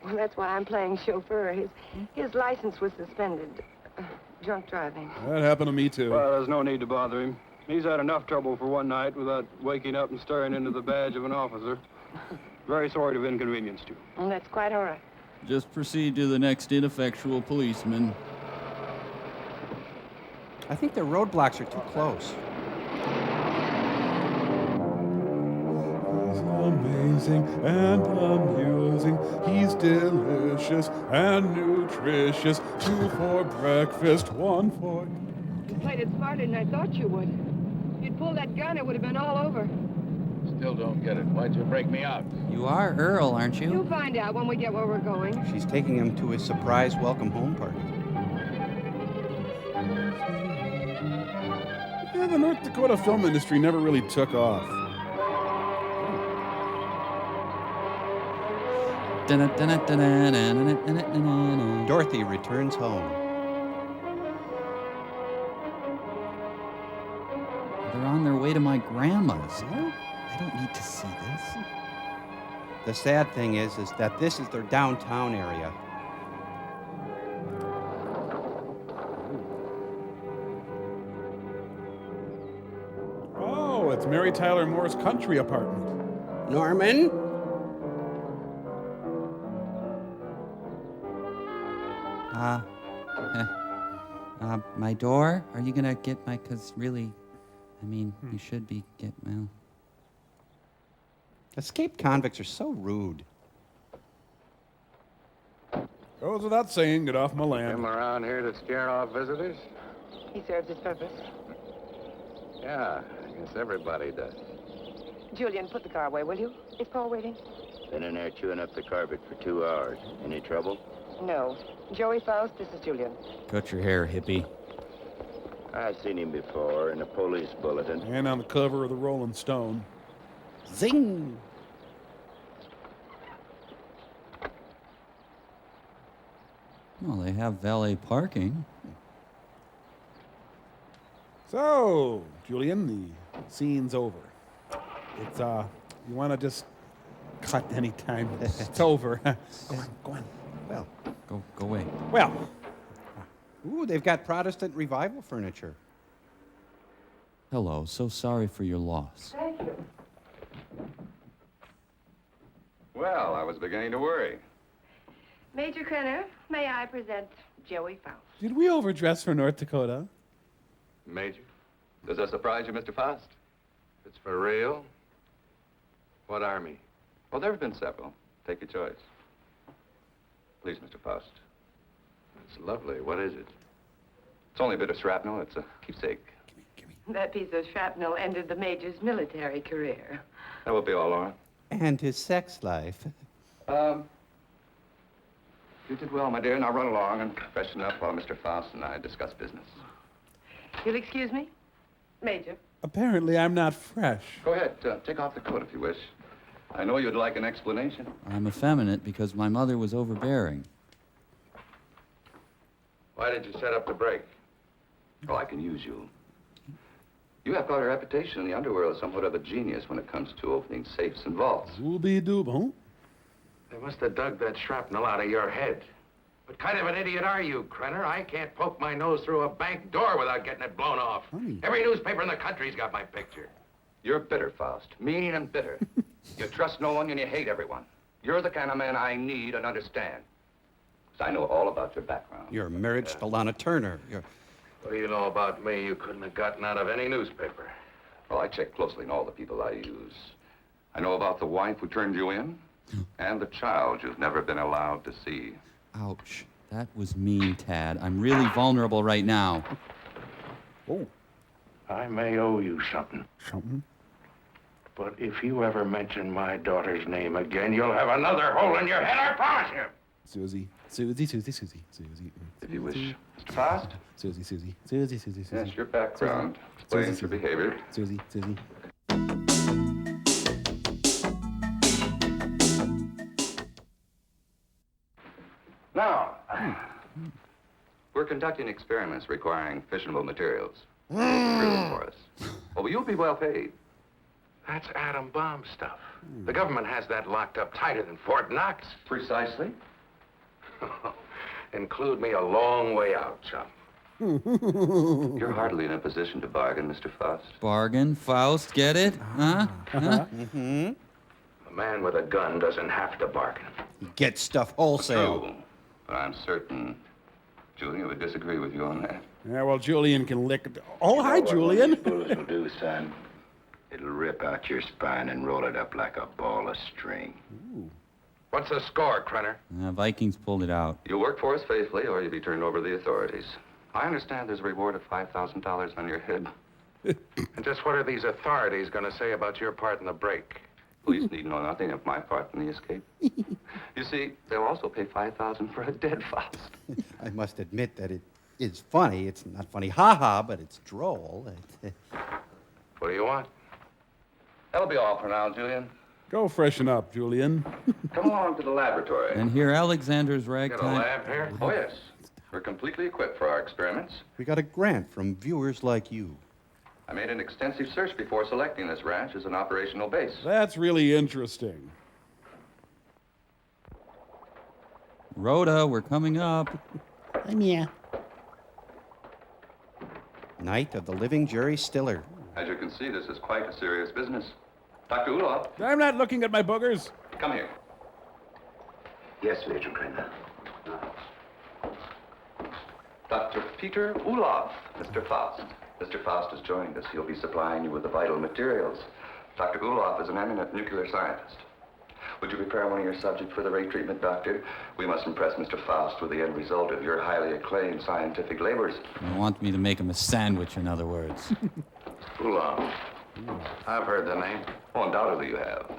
Speaker 14: Well, that's why I'm playing chauffeur. His license was suspended. Drunk driving.
Speaker 3: That happened to me, too.
Speaker 15: Well, there's no need to bother him. He's had enough trouble for one night without waking up and staring into the badge of an officer. Very sorry to have inconvenienced you.
Speaker 14: Well, that's quite all right.
Speaker 10: Just proceed to the next ineffectual policeman.
Speaker 4: I think the roadblocks are too close.
Speaker 3: He's amazing and amusing. He's delicious and nutritious. 2 for breakfast, 1 for...
Speaker 14: You played it smarter than I thought you would. If you'd pulled that gun, it would have been all over.
Speaker 16: Still don't get it. Why'd you break me out?
Speaker 10: You are Earl, aren't you?
Speaker 14: You'll find out when we get where we're going.
Speaker 4: She's taking him to his surprise welcome home party.
Speaker 3: Yeah, the North Dakota film industry never really took off.
Speaker 4: Dorothy returns home.
Speaker 10: They're on their way to my grandma's. I don't need to see this.
Speaker 4: The sad thing is that this is their downtown area.
Speaker 3: Oh, it's Mary Tyler Moore's country apartment.
Speaker 6: Norman?
Speaker 10: My door? Are you gonna get my, 'cause really, I mean, you should be well.
Speaker 4: Escaped convicts are so rude.
Speaker 3: Goes without saying, get off my land.
Speaker 16: Him around here to scare off visitors?
Speaker 14: He serves his purpose.
Speaker 16: Yeah, I guess everybody does.
Speaker 14: Julian, put the car away, will you? Is Paul waiting?
Speaker 17: Been in there chewing up the carpet for 2 hours. Any trouble?
Speaker 14: No. Joey Faust, this is Julian.
Speaker 10: Cut your hair, hippie.
Speaker 17: I've seen him before in a police bulletin.
Speaker 3: And on the cover of the Rolling Stone.
Speaker 4: Zing!
Speaker 10: Well, they have valet parking.
Speaker 3: So, Julian, the scene's over. It's, you want to just cut anytime it's over. Go on.
Speaker 4: Well,
Speaker 10: go away.
Speaker 3: Well.
Speaker 4: Ooh, they've got Protestant revival furniture.
Speaker 10: Hello, so sorry for your loss.
Speaker 14: Thank you.
Speaker 16: Well, I was beginning to worry.
Speaker 14: Major Kenner, may I present Joey Faust?
Speaker 3: Did we overdress for North Dakota?
Speaker 16: Major, does that surprise you, Mr. Faust? It's for real? What army? Well, there have been several. Take your choice. Please, Mr. Faust. It's lovely. What is it? It's only a bit of shrapnel. It's a keepsake.
Speaker 14: That piece of shrapnel ended the Major's military career.
Speaker 16: That will be all, Laura.
Speaker 4: And his sex life.
Speaker 16: You did well, my dear. Now run along and freshen up while Mr. Faust and I discuss business.
Speaker 14: You'll excuse me? Major.
Speaker 18: Apparently, I'm not fresh.
Speaker 16: Go ahead. Take off the coat if you wish. I know you'd like an explanation.
Speaker 10: I'm effeminate because my mother was overbearing.
Speaker 16: Why did you set up the break? Oh, I can use you. You have quite a reputation in the underworld, somewhat of a genius when it comes to opening safes and vaults.
Speaker 18: Ooby-doob, huh?
Speaker 11: They must have dug that shrapnel out of your head. What kind of an idiot are you, Krenner? I can't poke my nose through a bank door without getting it blown off.
Speaker 18: Honey.
Speaker 11: Every newspaper in the country's got my picture.
Speaker 16: You're bitter, Faust. Mean and bitter. You trust no one and you hate everyone. You're the kind of man I need and understand. 'Cause I know all about your background.
Speaker 4: Your marriage to Lana Turner.
Speaker 11: What do you know about me you couldn't have gotten out of any newspaper?
Speaker 16: Well, I check closely in all the people I use. I know about the wife who turned you in and the child you've never been allowed to see.
Speaker 10: Ouch. That was mean, Tad. I'm really vulnerable right now.
Speaker 18: Oh.
Speaker 11: I may owe you something.
Speaker 18: Something?
Speaker 11: But if you ever mention my daughter's name again, you'll have another hole in your head, I promise you.
Speaker 18: Susie. Susie, Susie, Susie, Susie.
Speaker 16: If you wish. Mr. Faust?
Speaker 18: Susie, Susie, Susie, Susie, Susie.
Speaker 16: Yes, your background explains your behavior.
Speaker 18: Susie, Susie.
Speaker 16: Now, we're conducting experiments requiring fissionable materials. Prove it for us. Oh, you'll be well paid.
Speaker 11: That's atom bomb stuff. The government has that locked up tighter than Fort Knox.
Speaker 16: Precisely.
Speaker 11: Include me a long way out, chum.
Speaker 16: You're hardly in a position to bargain, Mr. Faust.
Speaker 10: Bargain, Faust, get it? Huh? Huh?
Speaker 11: A man with a gun doesn't have to bargain.
Speaker 4: Get stuff wholesale.
Speaker 16: True. But I'm certain Julian would disagree with you on that.
Speaker 18: Yeah, well, Julian can lick it. Oh, hi, Julian.
Speaker 17: What bullets will do, son? It'll rip out your spine and roll it up like a ball of string.
Speaker 18: Ooh.
Speaker 11: What's the score, Krenner?
Speaker 10: Vikings pulled it out.
Speaker 16: You'll work for us faithfully, or you'll be turned over to the authorities. I understand there's a reward of $5,000 on your head.
Speaker 11: And just what are these authorities going to say about your part in the break?
Speaker 16: Police need know nothing of my part in the escape. You see, they'll also pay $5,000 for a dead Faust.
Speaker 4: I must admit that it is funny. It's not funny, ha-ha, but it's droll.
Speaker 11: What do you want?
Speaker 16: That'll be all for now, Julian.
Speaker 18: Go freshen up, Julian.
Speaker 16: Come along to the laboratory.
Speaker 10: And here Alexander's
Speaker 11: Got a
Speaker 10: ragtime.
Speaker 11: lab here?
Speaker 16: Oh, yes. We're completely equipped for our experiments.
Speaker 4: We got a grant from viewers like you.
Speaker 16: I made an extensive search before selecting this ranch as an operational base.
Speaker 18: That's really interesting.
Speaker 10: Rhoda, we're coming up.
Speaker 12: I'm here.
Speaker 4: Night of the Living Jerry Stiller.
Speaker 16: As you can see, this is quite a serious business. Dr. Ulof,
Speaker 18: I'm not looking at my boogers.
Speaker 16: come here.
Speaker 17: Yes, Major Krenner.
Speaker 16: Dr. Peter Ulof, Mr. Faust. Mr. Faust has joined us. He'll be supplying you with the vital materials. Dr. Ulof is an eminent nuclear scientist. Would you prepare one of your subjects for the ray treatment, Doctor? We must impress Mr. Faust with the end result of your highly acclaimed scientific labors.
Speaker 10: You want me to make him a sandwich, in other words.
Speaker 11: Oolong. I've heard the name.
Speaker 16: Oh, undoubtedly you have.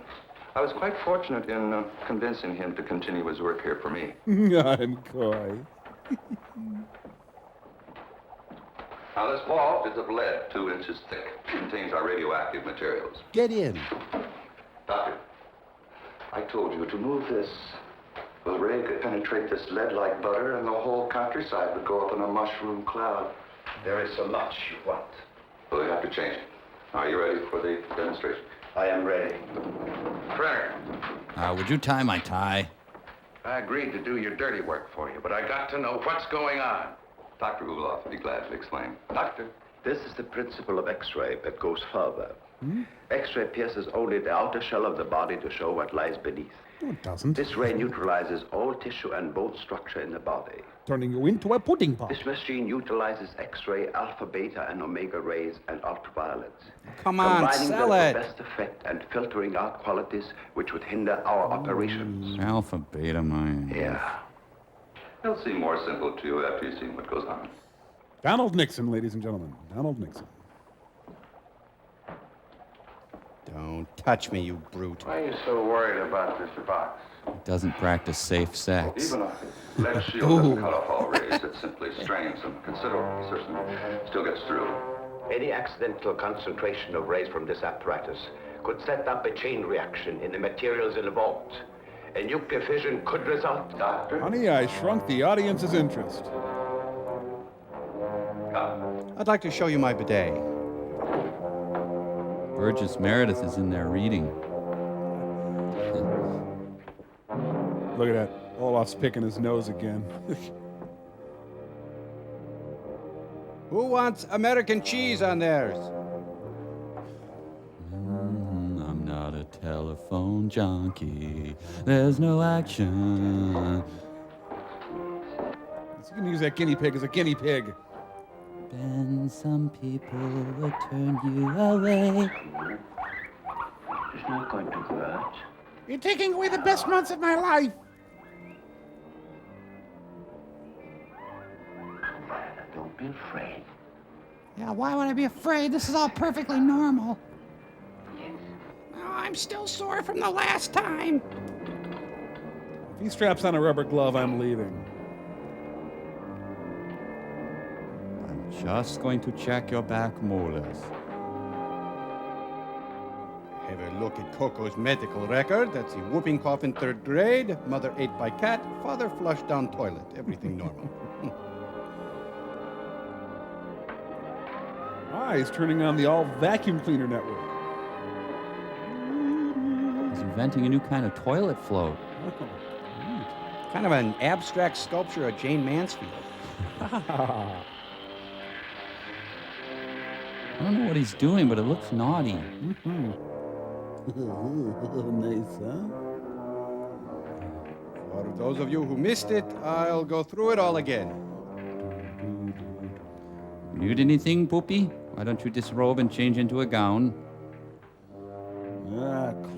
Speaker 16: I was quite fortunate in convincing him to continue his work here for me.
Speaker 18: I'm coy.
Speaker 16: Now, this vault is of lead, 2 inches thick. It contains our radioactive materials.
Speaker 4: Get in.
Speaker 16: Doctor, I told you to move this. The ray could penetrate this lead like butter, and the whole countryside would go up in a mushroom cloud.
Speaker 17: There is so much you want.
Speaker 16: So we have to change it. Are you ready for the demonstration?
Speaker 17: I am ready.
Speaker 11: Krenner,
Speaker 10: Would you tie my tie?
Speaker 11: I agreed to do your dirty work for you, but I got to know what's going on.
Speaker 16: Dr. Ulof would be glad to explain. Doctor.
Speaker 17: This is the principle of X-ray that goes further. X-ray pierces only the outer shell of the body to show what lies beneath.
Speaker 18: No, it doesn't.
Speaker 17: This ray neutralizes all tissue and bone structure in the body.
Speaker 18: Turning you into a pudding pop.
Speaker 17: This machine utilizes X-ray, alpha, beta, and omega rays and ultraviolets.
Speaker 4: Come on,
Speaker 17: combining
Speaker 4: sell
Speaker 17: them
Speaker 4: it.
Speaker 17: for best effect and filtering out qualities which would hinder our operations.
Speaker 10: Alpha, beta, my...
Speaker 17: Yeah.
Speaker 16: It'll seem more simple to you after you've seen what goes on.
Speaker 18: Donald Nixon, ladies and gentlemen. Donald Nixon.
Speaker 4: Don't touch me, you brute.
Speaker 16: Why are you so worried about this box?
Speaker 10: He doesn't practice safe sex.
Speaker 16: Even a lead shield doesn't cut off all rays. It simply strains them considerably. Certainly still gets through.
Speaker 17: Any accidental concentration of rays from this apparatus could set up a chain reaction in the materials involved. A nuclear fission could result, Doctor.
Speaker 18: Honey, I shrunk the audience's interest.
Speaker 4: I'd like to show you my bidet.
Speaker 10: Burgess Meredith is in there reading.
Speaker 18: Look at that. Olaf's picking his nose again.
Speaker 4: Who wants American cheese on theirs?
Speaker 10: I'm not a telephone junkie. There's no action.
Speaker 18: He's gonna use that guinea pig as a guinea pig.
Speaker 10: Ben, some people would turn you away.
Speaker 17: It's not going to hurt.
Speaker 18: You're taking away the best months of my life.
Speaker 17: Don't be afraid.
Speaker 12: Yeah, why would I be afraid? This is all perfectly normal.
Speaker 17: Yes.
Speaker 12: Oh, I'm still sore from the last time.
Speaker 18: If he straps on a rubber glove, I'm leaving.
Speaker 10: I'm just going to check your back molars.
Speaker 4: Have a look at Coco's medical record. That's a whooping cough in 3rd grade, mother ate by cat, father flushed down toilet. Everything normal.
Speaker 18: He's turning on the all vacuum cleaner network.
Speaker 10: He's inventing a new kind of toilet float.
Speaker 4: Kind of an abstract sculpture of Jane Mansfield.
Speaker 10: I don't know what he's doing, but it looks naughty.
Speaker 18: Nice, huh?
Speaker 4: For those of you who missed it, I'll go through it all again.
Speaker 10: Need anything, Poopy? Why don't you disrobe and change into a gown?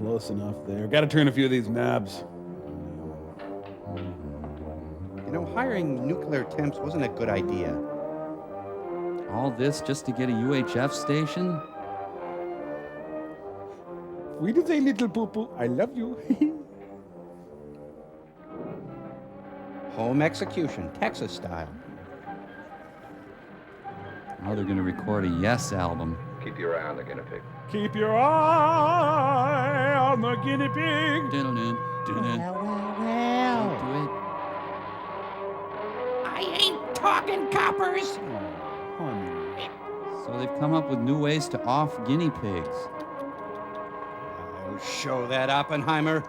Speaker 18: Close enough there. Got to turn a few of these knobs.
Speaker 4: You know, hiring nuclear temps wasn't a good idea.
Speaker 10: All this just to get a UHF station?
Speaker 18: We did say little poo-poo. I love you.
Speaker 4: Home execution, Texas style.
Speaker 10: Now they're going to record a Yes album.
Speaker 16: Keep your eye on the guinea pig.
Speaker 18: Keep your eye on the guinea pig.
Speaker 12: I ain't talking coppers.
Speaker 10: So they've come up with new ways to off guinea pigs.
Speaker 4: I'll show that, Oppenheimer.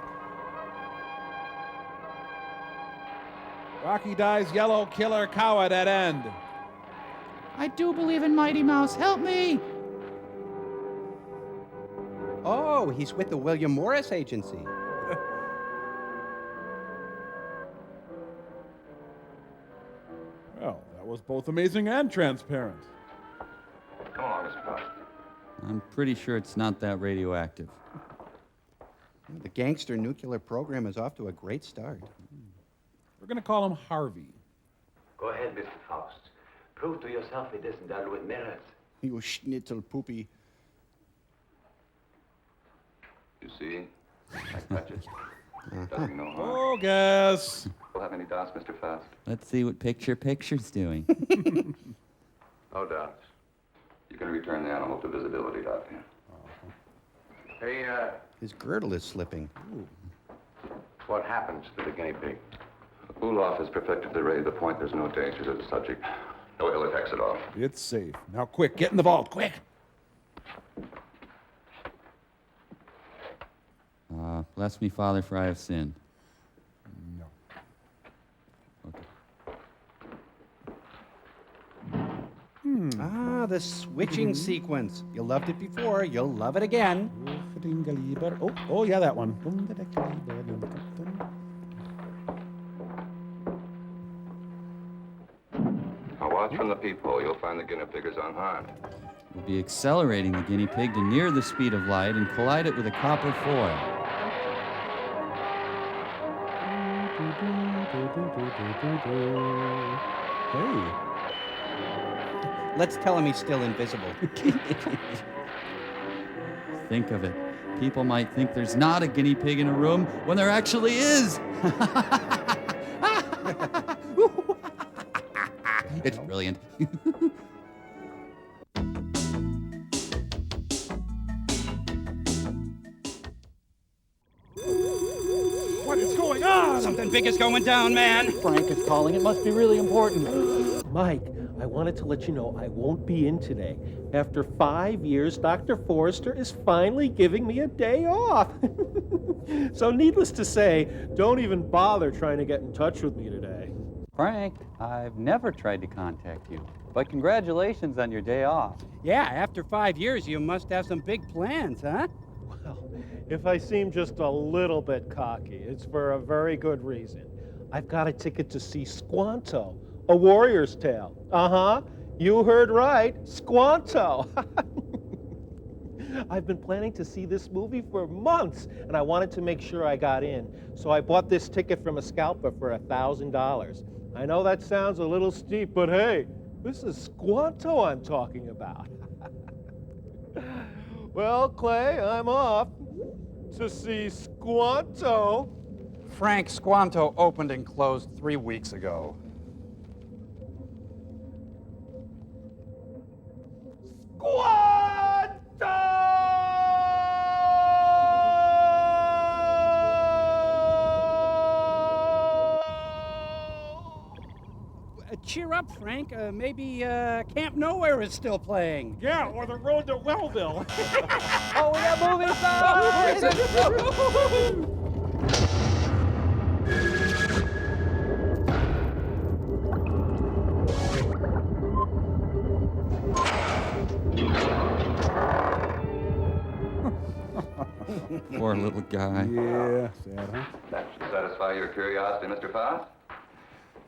Speaker 3: Rocky dies yellow killer cow at that end.
Speaker 12: I do believe in Mighty Mouse. Help me!
Speaker 4: Oh, he's with the William Morris Agency.
Speaker 18: Well, that was both amazing and transparent.
Speaker 16: Come on, Mr. Fox.
Speaker 10: I'm pretty sure it's not that radioactive.
Speaker 4: The gangster nuclear program is off to a great start.
Speaker 18: We're going to call him Harvey.
Speaker 17: Go ahead, Mr. Faust. Prove to yourself it isn't done with mirrors.
Speaker 4: You schnitzel poopy.
Speaker 16: You see? I touch it. Doesn't no harm.
Speaker 18: Oh, guess.
Speaker 16: We'll have any doubts, Mr. Faust?
Speaker 10: Let's see what Picture's doing.
Speaker 16: No doubts. You can return the animal to visibility, Doctor. Hey,
Speaker 4: His girdle is slipping.
Speaker 16: what happens to the guinea pig? Ulov has perfected the ray to the point there's no danger to the subject. No ill effects at all.
Speaker 18: It's safe. Now, quick, get in the vault, quick.
Speaker 10: Bless me, Father, for I have sinned.
Speaker 18: No.
Speaker 4: Ah, the switching sequence. You loved it before, you'll love it again.
Speaker 18: Oh, yeah, that one.
Speaker 16: Now watch from the peephole. You'll find the guinea pig is unharmed.
Speaker 10: We'll be accelerating the guinea pig to near the speed of light and collide it with a copper foil.
Speaker 18: Hey.
Speaker 4: Let's tell him he's still invisible.
Speaker 10: Think of it. People might think there's not a guinea pig in a room when there actually is. It's brilliant.
Speaker 3: What is going on?
Speaker 6: Something big is going down, man.
Speaker 7: Frank is calling. It must be really important. Mike, I wanted to let you know I won't be in today. After 5 years, Dr. Forrester is finally giving me a day off. So needless to say, don't even bother trying to get in touch with me today.
Speaker 5: Frank, I've never tried to contact you, but congratulations on your day off.
Speaker 6: Yeah, after 5 years, you must have some big plans, huh?
Speaker 7: Well, if I seem just a little bit cocky, it's for a very good reason. I've got a ticket to see Squanto, A Warrior's Tale. Uh-huh. You heard right. Squanto. I've been planning to see this movie for months, and I wanted to make sure I got in. So I bought this ticket from a scalper for $1,000. I know that sounds a little steep, but hey, this is Squanto I'm talking about. Well, Clay, I'm off to see Squanto.
Speaker 6: Frank, Squanto opened and closed 3 weeks ago. Cheer up, Frank. Maybe Camp Nowhere is still playing.
Speaker 3: Yeah, or the road to Wellville.
Speaker 6: Oh, we got movie
Speaker 10: Poor little guy.
Speaker 3: Yeah, sad, huh?
Speaker 16: That should satisfy your curiosity, Mr. Faust.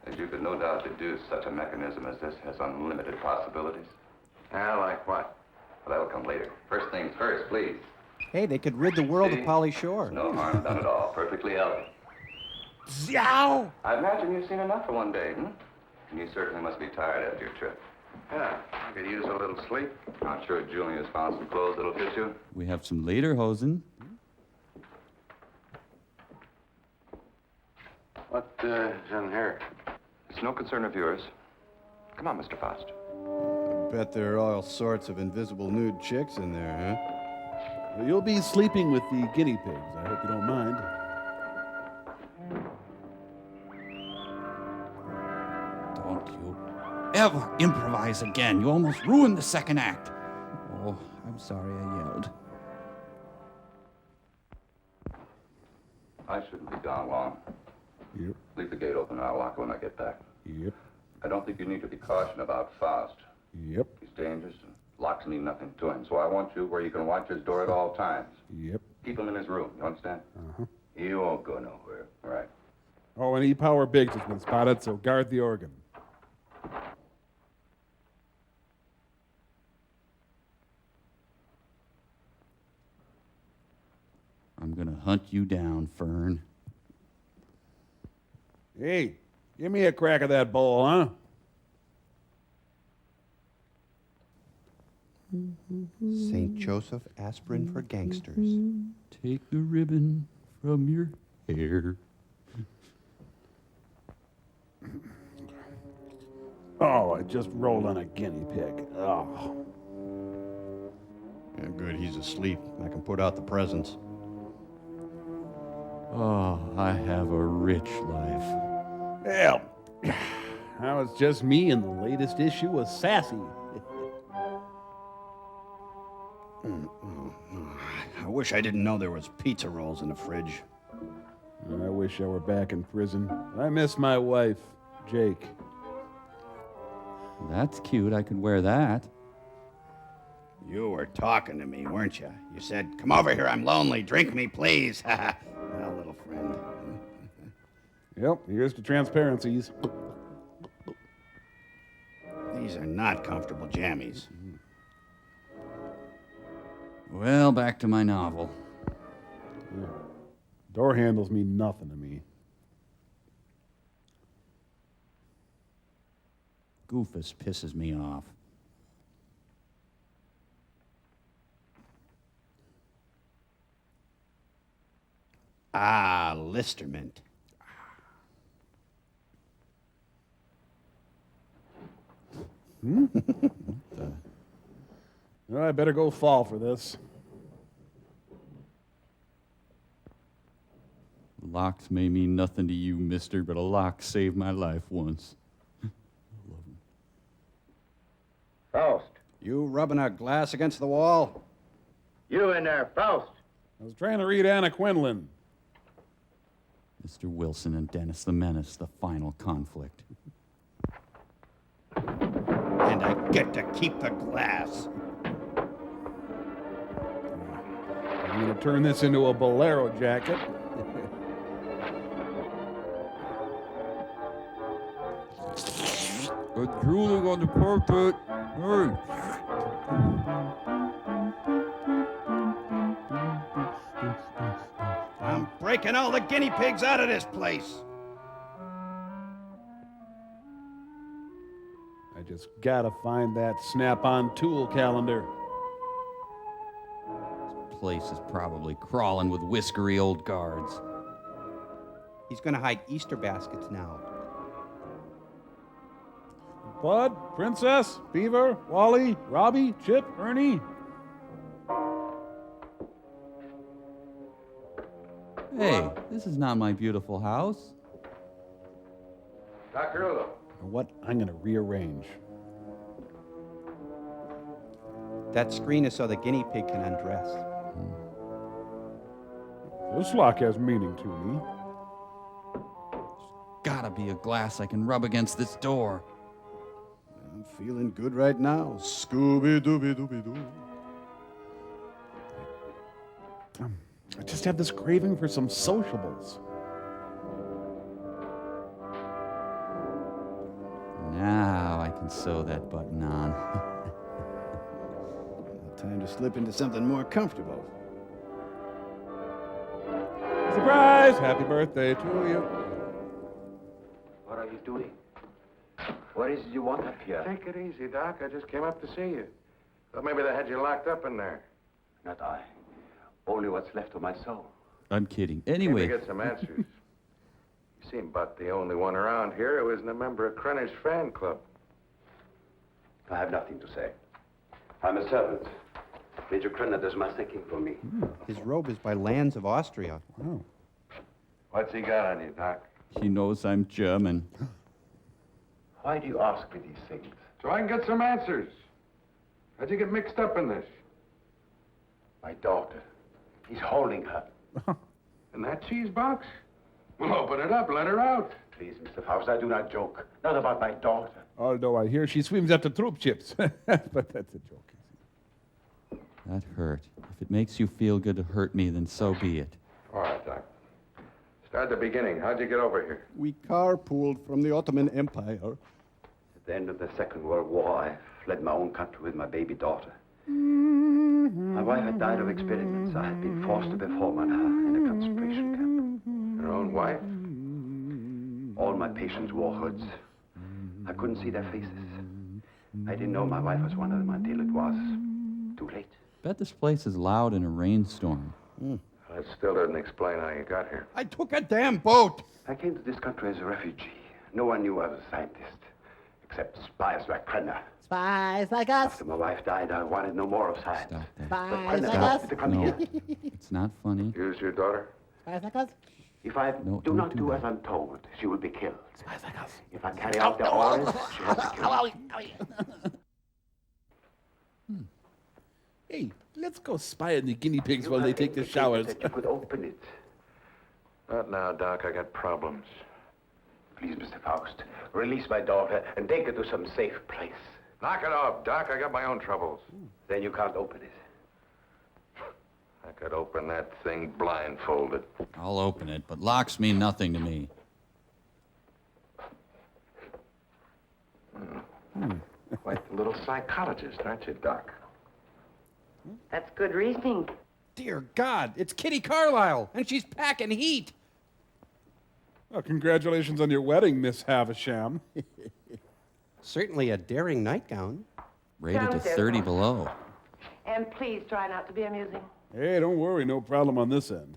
Speaker 16: As you could no doubt deduce, such a mechanism as this has unlimited possibilities. Like what? Well, that'll come later. First things first, please.
Speaker 4: Hey, they could rid the world
Speaker 16: See?
Speaker 4: of Polly Shore.
Speaker 16: No harm done at all. Perfectly healthy.
Speaker 3: Zow!
Speaker 16: I imagine you've seen enough for one day, And you certainly must be tired after your trip. Yeah, I could use a little sleep. I'm sure Julia's found some clothes that'll fit you.
Speaker 10: We have some lederhosen.
Speaker 16: What, in here? It's no concern of yours. Come on, Mr. Faust.
Speaker 13: I bet there are all sorts of invisible nude chicks in there,
Speaker 3: Well, you'll be sleeping with the guinea pigs. I hope you don't mind.
Speaker 10: Don't you ever improvise again. You almost ruined the second act. Oh, I'm sorry I yelled.
Speaker 16: I shouldn't be gone long.
Speaker 3: Yep.
Speaker 16: Leave the gate open and I'll lock it when I get back.
Speaker 3: Yep.
Speaker 16: I don't think you need to be cautious about Faust.
Speaker 3: Yep.
Speaker 16: He's dangerous and locks mean nothing to him. So I want you where you can watch his door at all times.
Speaker 3: Yep.
Speaker 16: Keep him in his room, you understand?
Speaker 3: Uh-huh.
Speaker 16: He won't go nowhere. All right.
Speaker 3: Oh, and E-Power Biggs has been spotted, so guard the organ.
Speaker 10: I'm gonna hunt you down, Fern.
Speaker 3: Hey, give me a crack of that bowl, huh?
Speaker 4: St. Joseph aspirin for gangsters.
Speaker 10: Take the ribbon from your hair.
Speaker 3: Oh, I just rolled on a guinea pig. Oh.
Speaker 13: huh? Yeah, good, he's asleep. I can put out the presents.
Speaker 10: Oh, I have a rich life.
Speaker 3: Well, now it's just me in the latest issue of Sassy.
Speaker 13: I wish I didn't know there was pizza rolls in the fridge.
Speaker 3: I wish I were back in prison. I miss my wife, Jake.
Speaker 10: That's cute. I could wear that.
Speaker 13: You were talking to me, weren't you? You said, "Come over here, I'm lonely. Drink me, please." Well, little friend.
Speaker 3: Yep, here's the transparencies.
Speaker 13: These are not comfortable jammies.
Speaker 10: Well, back to my novel.
Speaker 3: Yeah. Door handles mean nothing to me.
Speaker 10: Goofus pisses me off.
Speaker 13: Listermint.
Speaker 3: Well, I better go fall for this.
Speaker 10: Locks may mean nothing to you, mister, but a lock saved my life once.
Speaker 13: Faust. You rubbing a glass against the wall?
Speaker 17: You in there, Faust.
Speaker 3: I was trying to read Anna Quinlan.
Speaker 10: Mr. Wilson and Dennis the Menace, the final conflict.
Speaker 13: And I get to keep the glass.
Speaker 3: I'm going to turn this into a bolero jacket.
Speaker 10: Drooling on the carpet. Hey.
Speaker 13: I'm breaking all the guinea pigs out of this place.
Speaker 3: I just gotta find that snap-on tool calendar.
Speaker 10: This place is probably crawling with whiskery old guards.
Speaker 4: He's going to hide Easter baskets now.
Speaker 3: Bud, Princess, Beaver, Wally, Robbie, Chip, Ernie.
Speaker 10: Hey, this is not my beautiful house.
Speaker 17: Dr. Ulo.
Speaker 3: What? I'm going to rearrange.
Speaker 4: That screen is so the guinea pig can undress.
Speaker 3: This lock has meaning to me.
Speaker 10: Gotta be a glass I can rub against this door.
Speaker 13: I'm feeling good right now. Scooby-Dooby-Dooby-Doo.
Speaker 3: I just have this craving for some sociables.
Speaker 10: Now I can sew that button on.
Speaker 13: Time to slip into something more comfortable.
Speaker 3: Surprise! Happy birthday to you.
Speaker 17: What are you doing? What is it you want up here?
Speaker 19: Take it easy, Doc. I just came up to see you. Thought maybe they had you locked up in there.
Speaker 17: Not I. Only what's left of my soul.
Speaker 10: I'm kidding. Anyway.
Speaker 19: Came to get some answers. You seem about the only one around here who isn't a member of Krenner's fan club.
Speaker 17: I have nothing to say. I'm a servant. Major Krenner does my thinking for me.
Speaker 4: His robe is by Lands of Austria.
Speaker 3: Oh.
Speaker 19: What's he got on you, Doc?
Speaker 10: He knows I'm German.
Speaker 17: Why do you ask me these things?
Speaker 19: So I can get some answers. How'd you get mixed up in this?
Speaker 17: My daughter. He's holding her.
Speaker 19: In that cheese box? Well, open it up. Let her out.
Speaker 17: Please, Mr. Faust, I do not joke. Not about my daughter.
Speaker 3: Although I hear she swims after troop chips. But that's a joke.
Speaker 10: That hurt. If it makes you feel good to hurt me, then so be it.
Speaker 19: All right, Doc. Start at the beginning. How'd you get over here?
Speaker 13: We carpooled from the Ottoman Empire.
Speaker 17: At the end of the Second World War, I fled my own country with my baby daughter. My wife had died of experiments. I had been forced to perform on her in a concentration camp.
Speaker 19: Your own wife?
Speaker 17: All my patients wore hoods. I couldn't see their faces. I didn't know my wife was one of them until it was too late.
Speaker 10: Bet this place is loud in a rainstorm.
Speaker 19: That still doesn't explain how you got here.
Speaker 13: I took a damn boat.
Speaker 17: I came to this country as a refugee. No one knew I was a scientist, except spies like Krenner.
Speaker 12: Spies like us.
Speaker 17: After my wife died, I wanted no more of science.
Speaker 10: Stop that.
Speaker 17: But
Speaker 12: Spies
Speaker 17: Krenner
Speaker 12: like
Speaker 17: asked
Speaker 12: us.
Speaker 17: me to come
Speaker 10: No,
Speaker 17: here.
Speaker 10: it's not funny.
Speaker 19: Use your daughter?
Speaker 12: Spies like us.
Speaker 17: If I
Speaker 10: No,
Speaker 17: do
Speaker 10: don't
Speaker 17: not
Speaker 10: do
Speaker 17: do
Speaker 10: that.
Speaker 17: as I'm told, she will be killed.
Speaker 12: Spies like us.
Speaker 17: If I carry out their orders, she has to kill me.
Speaker 3: Hey, let's go spy on the guinea pigs
Speaker 17: You
Speaker 3: while they
Speaker 17: have
Speaker 3: take their
Speaker 17: indicated
Speaker 3: showers.
Speaker 17: that you could open it.
Speaker 19: Not now, Doc. I got problems.
Speaker 17: Please, Mr. Faust, release my daughter and take her to some safe place.
Speaker 19: Knock it off, Doc. I got my own troubles.
Speaker 17: Then you can't open it.
Speaker 19: I could open that thing blindfolded.
Speaker 10: I'll open it, but locks mean nothing to me.
Speaker 19: Quite the little psychologist, aren't you, Doc?
Speaker 14: That's good reasoning.
Speaker 4: Dear God, it's Kitty Carlisle, and she's packing heat.
Speaker 3: Well, congratulations on your wedding, Miss Havisham.
Speaker 4: Certainly a daring nightgown.
Speaker 10: Rated to
Speaker 14: Downstairs,
Speaker 10: 30
Speaker 14: Mom.
Speaker 10: below.
Speaker 14: And please try not to be amusing.
Speaker 3: Hey, don't worry, no problem on this end.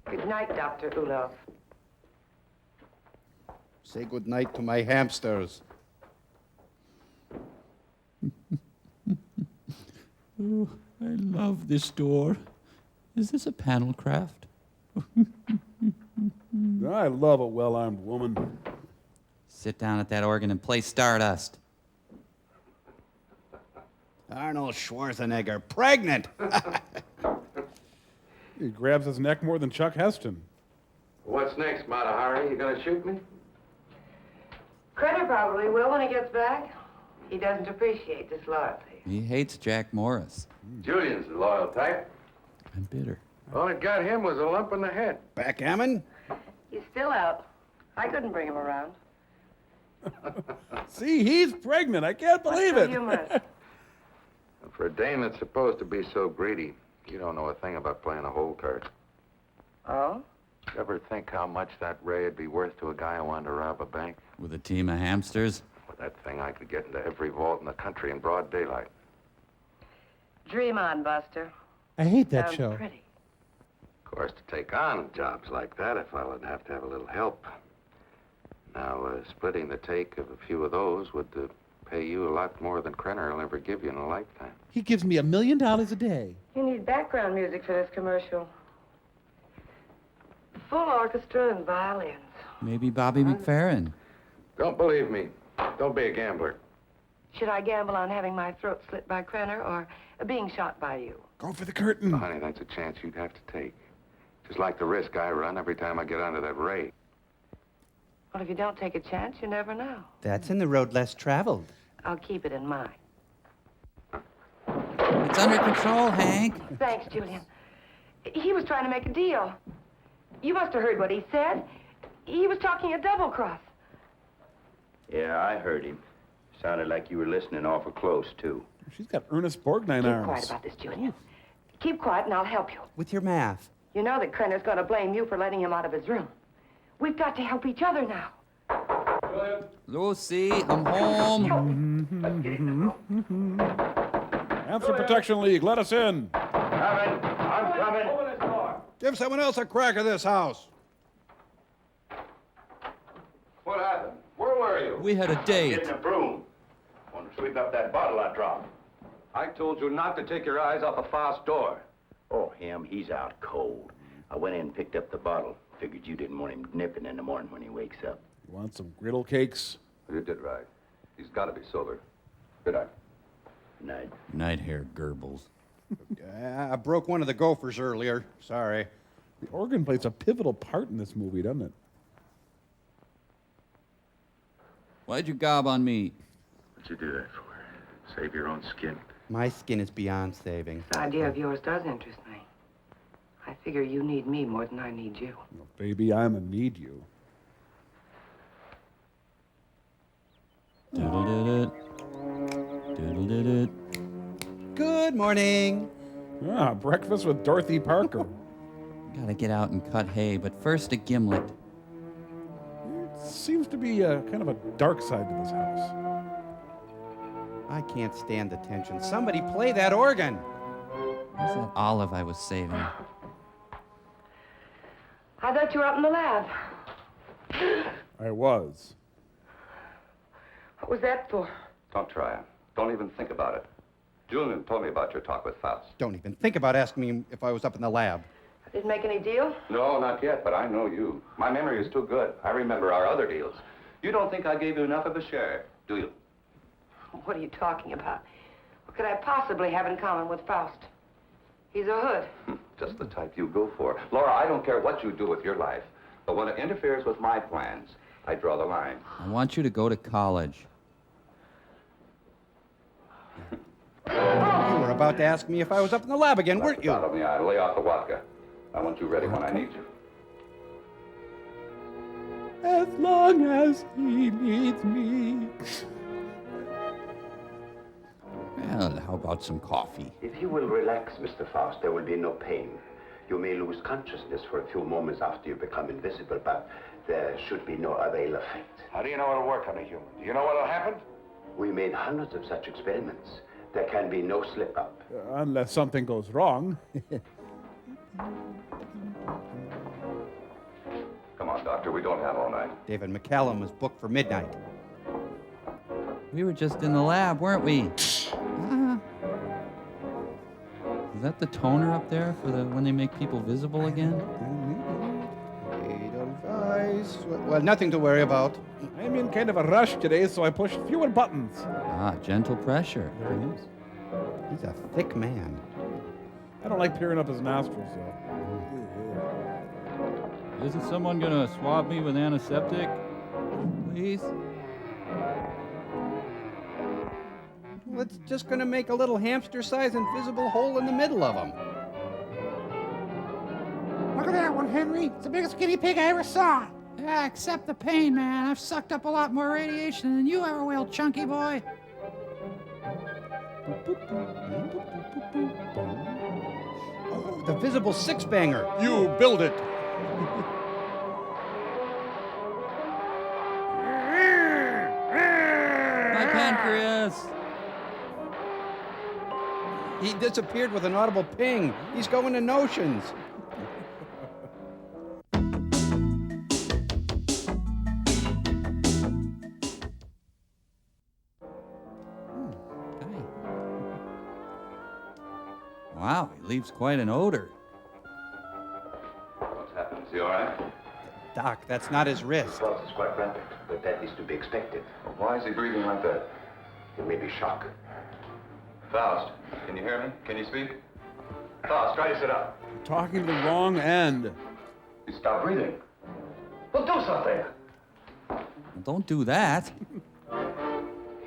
Speaker 14: Good night, Dr. Ulof.
Speaker 13: Say good night to my hamsters.
Speaker 10: Oh, I love this door. Is this a panel craft?
Speaker 3: I love a well-armed woman.
Speaker 10: Sit down at that organ and play Stardust.
Speaker 13: Arnold Schwarzenegger, pregnant!
Speaker 3: He grabs his neck more than Chuck Heston.
Speaker 19: What's next, Mata Hari? You gonna shoot me?
Speaker 14: Crenner probably will when he gets back. He doesn't appreciate disloyalty.
Speaker 10: He hates Jack Morris.
Speaker 19: Julian's the loyal type.
Speaker 10: I'm bitter.
Speaker 19: All it got him was a lump in the head.
Speaker 13: Backgammon?
Speaker 14: He's still out. I couldn't bring him around.
Speaker 3: See, he's pregnant. I can't believe
Speaker 14: What's
Speaker 3: it.
Speaker 14: so humorous?
Speaker 19: For a dame that's supposed to be so greedy, you don't know a thing about playing a whole card.
Speaker 14: Oh?
Speaker 19: Ever think how much that ray would be worth to a guy who wanted to rob a bank?
Speaker 10: With a team of hamsters?
Speaker 19: With that thing, I could get into every vault in the country in broad daylight.
Speaker 14: Dream on, Buster.
Speaker 8: I hate that
Speaker 14: Sounds
Speaker 8: show.
Speaker 14: pretty.
Speaker 19: Of course, to take on jobs like that, a fellow would have to have a little help. Now, splitting the take of a few of those would pay you a lot more than Krenner will ever give you in a lifetime.
Speaker 8: He gives me $1 million a day.
Speaker 14: You need background music for this commercial. Full orchestra and violins.
Speaker 10: Maybe Bobby McFerrin.
Speaker 19: Don't believe me. Don't be a gambler.
Speaker 14: Should I gamble on having my throat slit by Krenner or being shot by you?
Speaker 3: Go for the curtain.
Speaker 19: Honey, that's a chance you'd have to take. Just like the risk I run every time I get onto that ray.
Speaker 14: Well, if you don't take a chance, you never know.
Speaker 4: That's in the road less traveled.
Speaker 14: I'll keep it in mind.
Speaker 10: It's under control, Hank.
Speaker 14: Thanks, Julian. He was trying to make a deal. You must have heard what he said. He was talking a double cross.
Speaker 17: Yeah, I heard him. Sounded like you were listening awful close, too.
Speaker 3: She's got Ernest Borgnine
Speaker 14: Keep
Speaker 3: arms.
Speaker 14: quiet about this, Julian. Keep quiet and I'll help you.
Speaker 4: With your math.
Speaker 14: You know that Krenner's going to blame you for letting him out of his room. We've got to help each other now.
Speaker 10: Lucy, I'm home.
Speaker 3: Hamster Protection League, let us in.
Speaker 17: Coming. I'm coming.
Speaker 13: Give someone else a crack at this house.
Speaker 19: What happened? Where were you?
Speaker 10: We had a date.
Speaker 17: Getting a broom. Want to sweep up that bottle I dropped.
Speaker 15: I told you not to take your eyes off a fast door.
Speaker 17: Oh, him, he's out cold. I went in and picked up the bottle. Figured you didn't want him nipping in the morning when he wakes up.
Speaker 3: You want some griddle cakes?
Speaker 15: You did right. He's got to be sober. Good night.
Speaker 17: Night.
Speaker 10: Night hair Goebbels.
Speaker 13: I broke one of the gophers earlier. Sorry.
Speaker 3: The organ plays a pivotal part in this movie, doesn't it?
Speaker 10: Why'd you gob on me?
Speaker 19: What'd you do that for? Save your own skin.
Speaker 4: My skin is beyond saving.
Speaker 14: The idea of yours does interest me. I figure you need me more than I need you.
Speaker 3: Well, baby, I'm a need you.
Speaker 10: Doodle-did-it. Doodle-did-it.
Speaker 4: Good morning.
Speaker 3: Ah, breakfast with Dorothy Parker.
Speaker 10: Gotta get out and cut hay, but first a gimlet.
Speaker 3: There seems to be kind of a dark side to this house.
Speaker 4: I can't stand the tension. Somebody play that organ.
Speaker 10: Where's that olive I was saving?
Speaker 14: I thought you were up in the lab.
Speaker 3: I was.
Speaker 14: What was that for?
Speaker 15: Don't try it. Don't even think about it. Julian told me about your talk with Faust.
Speaker 4: Don't even think about asking me if I was up in the lab.
Speaker 14: I didn't make any deal?
Speaker 15: No, not yet, but I know you. My memory is too good. I remember our other deals. You don't think I gave you enough of a share, do you?
Speaker 14: What are you talking about? What could I possibly have in common with Faust? He's a hood.
Speaker 15: Just the type you go for. Laura, I don't care what you do with your life, but when it interferes with my plans, I draw the line.
Speaker 10: I want you to go to college.
Speaker 4: You were about to ask me if I was up in the lab again, weren't you?
Speaker 15: Out of the eye. Lay off the vodka. I want you ready when I need you.
Speaker 3: As long as he needs me.
Speaker 10: Well, how about some coffee?
Speaker 17: If you will relax, Mr. Faust, there will be no pain. You may lose consciousness for a few moments after you become invisible, but there should be no other ill effect.
Speaker 19: How do you know it'll work on a human? Do you know what'll happen?
Speaker 17: We made hundreds of such experiments. There can be no slip-up.
Speaker 3: Unless something goes wrong.
Speaker 17: Come on, Doctor, we don't have all night.
Speaker 4: David McCallum was booked for midnight.
Speaker 10: We were just in the lab, weren't we? Is that the toner up there for when they make people visible again?
Speaker 4: Well, nothing to worry about.
Speaker 3: I'm in kind of a rush today, so I pushed fewer buttons.
Speaker 10: Ah, gentle pressure.
Speaker 3: There he is.
Speaker 4: He's a thick man.
Speaker 3: I don't like peering up his nostrils, though.
Speaker 10: Isn't someone gonna swab me with antiseptic? Please?
Speaker 4: Well, it's just going to make a little hamster-sized invisible hole in the middle of him.
Speaker 12: Look at that one, Henry. It's the biggest guinea pig I ever saw. Yeah, accept the pain, man. I've sucked up a lot more radiation than you ever will, chunky boy.
Speaker 4: Oh, the visible six-banger.
Speaker 3: You build it.
Speaker 10: My pancreas!
Speaker 4: He disappeared with an audible ping. He's going to notions.
Speaker 10: Wow, he leaves quite an odor.
Speaker 17: What's happened? Is he all right?
Speaker 4: Doc, that's not his wrist.
Speaker 17: The pulse is quite rapid, but that is to be expected. Why is he breathing like that? It may be shock. Faust, can you hear me? Can you speak? Faust, try to sit up.
Speaker 3: You're talking to the wrong end.
Speaker 17: You stop breathing. Well, do something.
Speaker 10: Well, don't do that.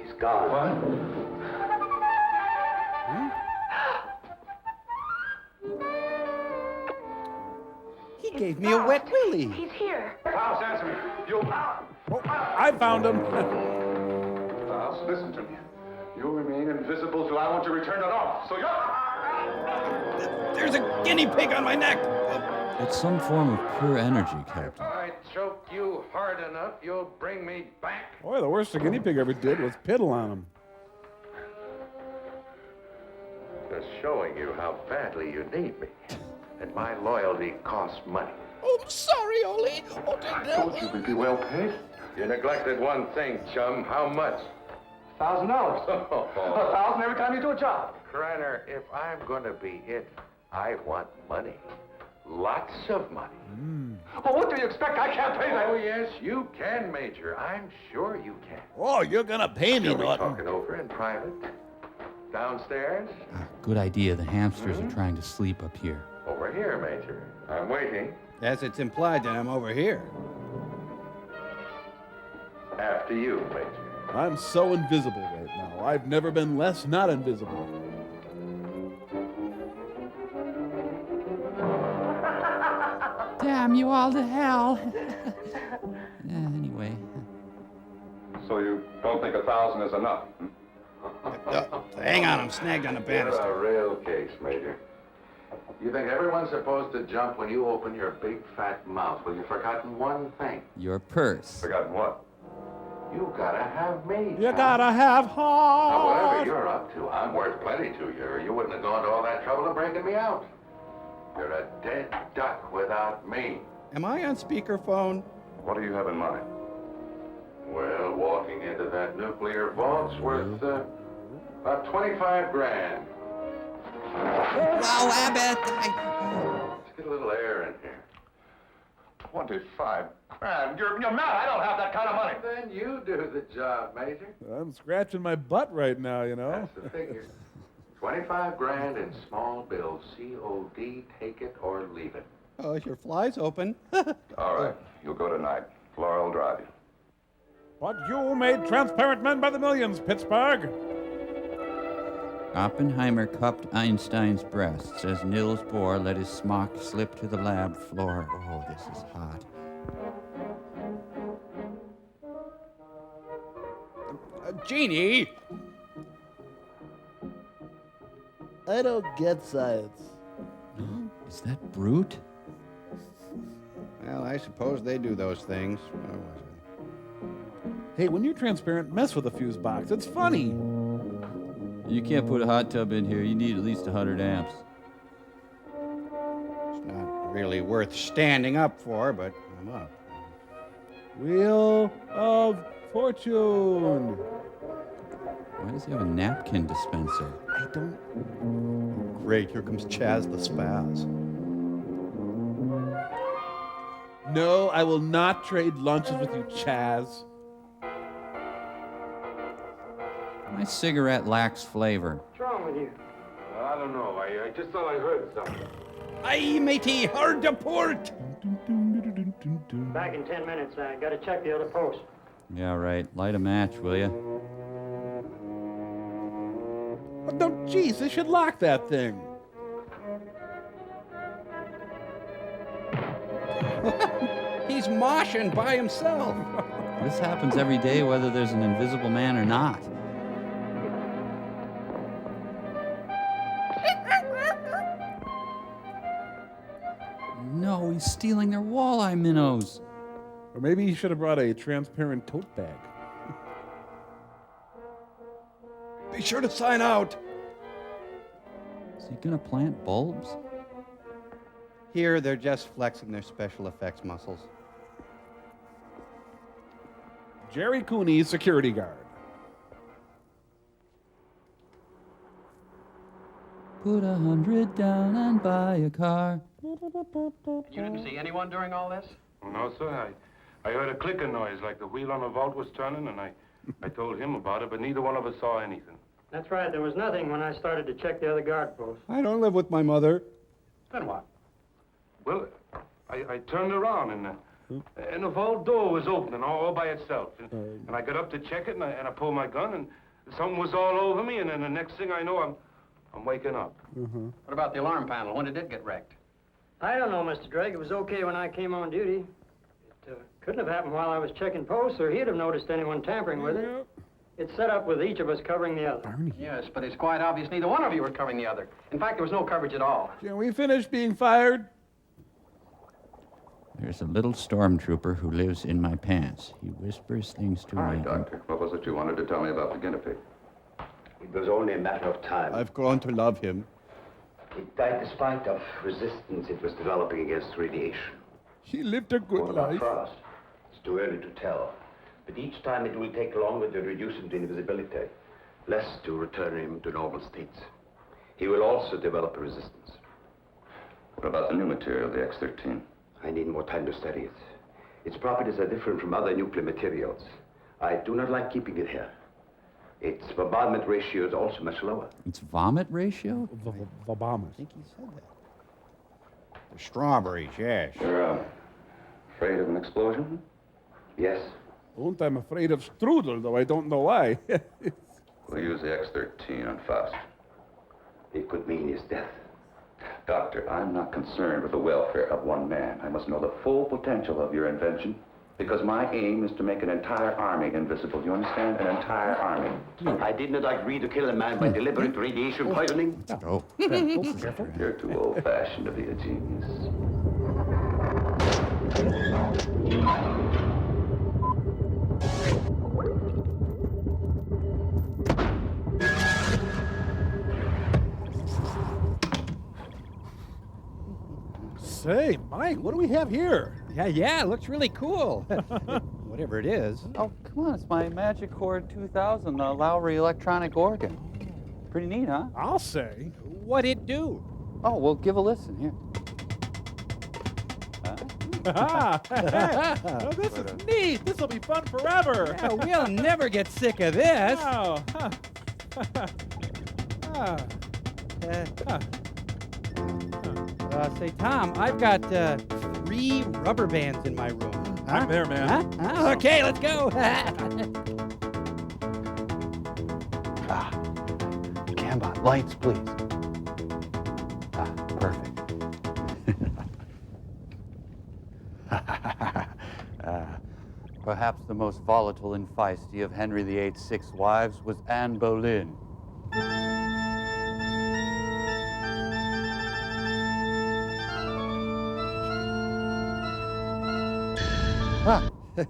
Speaker 17: He's gone. What?
Speaker 4: He gave me a wet willy.
Speaker 14: He's here.
Speaker 17: Faust, answer me. You.
Speaker 3: Oh, I found him.
Speaker 17: Faust, listen to me. You'll remain invisible till I want to return to normal. So you're.
Speaker 4: There's a guinea pig on my neck.
Speaker 10: It's some form of pure energy, Captain.
Speaker 19: I choke you hard enough, you'll bring me back.
Speaker 3: Boy, the worst a guinea pig ever did was piddle on him.
Speaker 19: Just showing you how badly you need me. And my loyalty costs money.
Speaker 13: Oh, I'm sorry, Ole. Oh,
Speaker 19: I told you we'd be well paid. You neglected one thing, chum. How much?
Speaker 17: $1,000. $1,000 every time you do a job.
Speaker 19: Kreiner, if I'm going to be it, I want money. Lots of money.
Speaker 17: Well, what do you expect? I can't pay that.
Speaker 19: Oh, yes, you can, Major. I'm sure you can.
Speaker 3: Oh, you're gonna pay me,
Speaker 19: Shall we
Speaker 3: Norton.
Speaker 19: talk it over in private? Downstairs?
Speaker 10: Good idea. The hamsters are trying to sleep up here.
Speaker 19: Over here, Major. I'm waiting.
Speaker 4: As it's implied that I'm over here.
Speaker 19: After you, Major.
Speaker 3: I'm so invisible right now. I've never been less not invisible.
Speaker 12: Damn you all to hell.
Speaker 10: Anyway.
Speaker 17: So you don't think 1,000 is enough?
Speaker 4: Hang on, I'm snagged on the banister.
Speaker 19: You're a real case, Major. You think everyone's supposed to jump when you open your big fat mouth? Well, you've forgotten one thing.
Speaker 10: Your purse.
Speaker 17: Forgotten what?
Speaker 19: You gotta have me.
Speaker 3: You gotta have
Speaker 19: Now, whatever
Speaker 3: heart.
Speaker 19: you're up to, I'm worth plenty to you, or you wouldn't have gone to all that trouble of breaking me out. You're a dead duck without me.
Speaker 4: Am I on speakerphone?
Speaker 17: What do you have in mind?
Speaker 19: Well, walking into that nuclear vault's worth about 25 grand.
Speaker 10: Wow, Abbott!
Speaker 19: Let's get a little air in here.
Speaker 17: 25 grand? You're mad. I don't have that kind of money.
Speaker 19: Then you do the job, Major.
Speaker 3: I'm scratching my butt right now, you know.
Speaker 19: That's the figure. 25 grand in small bills. COD, take it or leave it.
Speaker 4: Oh, your fly's open.
Speaker 17: All right. You'll go tonight. Flora will drive you.
Speaker 3: But you made transparent men by the millions, Pittsburgh.
Speaker 10: Oppenheimer cupped Einstein's breasts as Niels Bohr let his smock slip to the lab floor. Oh, this is hot.
Speaker 4: Jeannie!
Speaker 20: I don't get science.
Speaker 10: Is that Brute?
Speaker 4: Well, I suppose they do those things. Where was I?
Speaker 3: Hey, when you're transparent, mess with a fuse box. It's funny.
Speaker 10: You can't put a hot tub in here. You need at least 100 amps.
Speaker 4: really worth standing up for, but I'm up.
Speaker 3: Wheel of Fortune.
Speaker 10: Why does he have a napkin dispenser?
Speaker 4: I don't... Great, here comes Chaz the Spaz.
Speaker 3: No, I will not trade lunches with you, Chaz.
Speaker 10: My cigarette lacks flavor.
Speaker 15: What's wrong with you? I don't know. I just thought I heard something.
Speaker 4: Aye, matey, hard to port.
Speaker 21: Back in 10 minutes. I gotta check the other post.
Speaker 10: Yeah, right. Light a match, will you?
Speaker 3: Oh, no, geez, they should lock that thing.
Speaker 4: He's moshing by himself.
Speaker 10: This happens every day, whether there's an invisible man or not. No, he's stealing their walleye minnows.
Speaker 3: Or maybe he should have brought a transparent tote bag.
Speaker 4: Be sure to sign out.
Speaker 10: Is he gonna plant bulbs?
Speaker 4: Here, they're just flexing their special effects muscles.
Speaker 3: Jerry Cooney, security guard.
Speaker 10: Put 100 down and buy a car.
Speaker 21: You didn't see anyone during all this?
Speaker 15: No, sir. I heard a clicking noise like the wheel on a vault was turning, and I told him about it, but neither one of us saw anything.
Speaker 21: That's right. There was nothing when I started to check the other guard post.
Speaker 4: I don't live with my mother.
Speaker 21: Then what?
Speaker 15: Well, I turned around, and the vault door was opening all by itself. And I got up to check it, and I pulled my gun, and something was all over me, and then the next thing I know, I'm waking up.
Speaker 21: What about the alarm panel? When did it get wrecked? I don't know, Mr. Drake. It was okay when I came on duty. It couldn't have happened while I was checking posts, or he'd have noticed anyone tampering with it. It's set up with each of us covering the other. Yes, but it's quite obvious neither one of you were covering the other. In fact, there was no coverage at all.
Speaker 3: Can we finish being fired?
Speaker 10: There's a little stormtrooper who lives in my pants. He whispers things to
Speaker 17: All
Speaker 10: me.
Speaker 17: right, Doctor. What was it you wanted to tell me about the guinea pig?
Speaker 22: It was only a matter of time.
Speaker 4: I've grown to love him.
Speaker 22: It died despite of resistance it was developing against radiation.
Speaker 3: He lived a good
Speaker 22: What about
Speaker 3: life.
Speaker 22: frost? It's too early to tell. But each time it will take longer to reduce him to invisibility, less to return him to normal states. He will also develop a resistance.
Speaker 17: What about the new material, the X-13?
Speaker 22: I need more time to study it. Its properties are different from other nuclear materials. I do not like keeping it here. Its bombardment ratio is also much lower.
Speaker 10: It's vomit ratio?
Speaker 3: Obama.
Speaker 4: I think he said that. The strawberries, yes.
Speaker 17: You're afraid of an explosion?
Speaker 22: Yes.
Speaker 3: And I'm afraid of strudel, though I don't know why.
Speaker 17: We'll use the X-13 on Faust.
Speaker 22: It could mean his death.
Speaker 17: Doctor, I'm not concerned with the welfare of one man. I must know the full potential of your invention, because my aim is to make an entire army invisible. Do you understand? An entire army.
Speaker 22: I did not agree to kill a man by deliberate radiation poisoning.
Speaker 10: Oh.
Speaker 17: You're too old-fashioned to be a genius.
Speaker 3: Say, Mike, what do we have here?
Speaker 4: Yeah, it looks really cool. Whatever it is.
Speaker 5: Oh, come on, it's my Magic Chord 2000 Lowry electronic organ. Pretty neat, huh?
Speaker 3: I'll say.
Speaker 4: What'd it do?
Speaker 5: Oh, well, give a listen here.
Speaker 3: Oh, this is neat. This will be fun forever.
Speaker 4: Yeah, we'll never get sick of this.
Speaker 3: Oh.
Speaker 4: Say, Tom, I've got 3 rubber bands in my room.
Speaker 3: I'm there, man.
Speaker 4: Huh? Okay, let's go.
Speaker 5: Cambot, lights, please. Perfect. Perhaps the most volatile and feisty of Henry VIII's 6 wives was Anne Boleyn.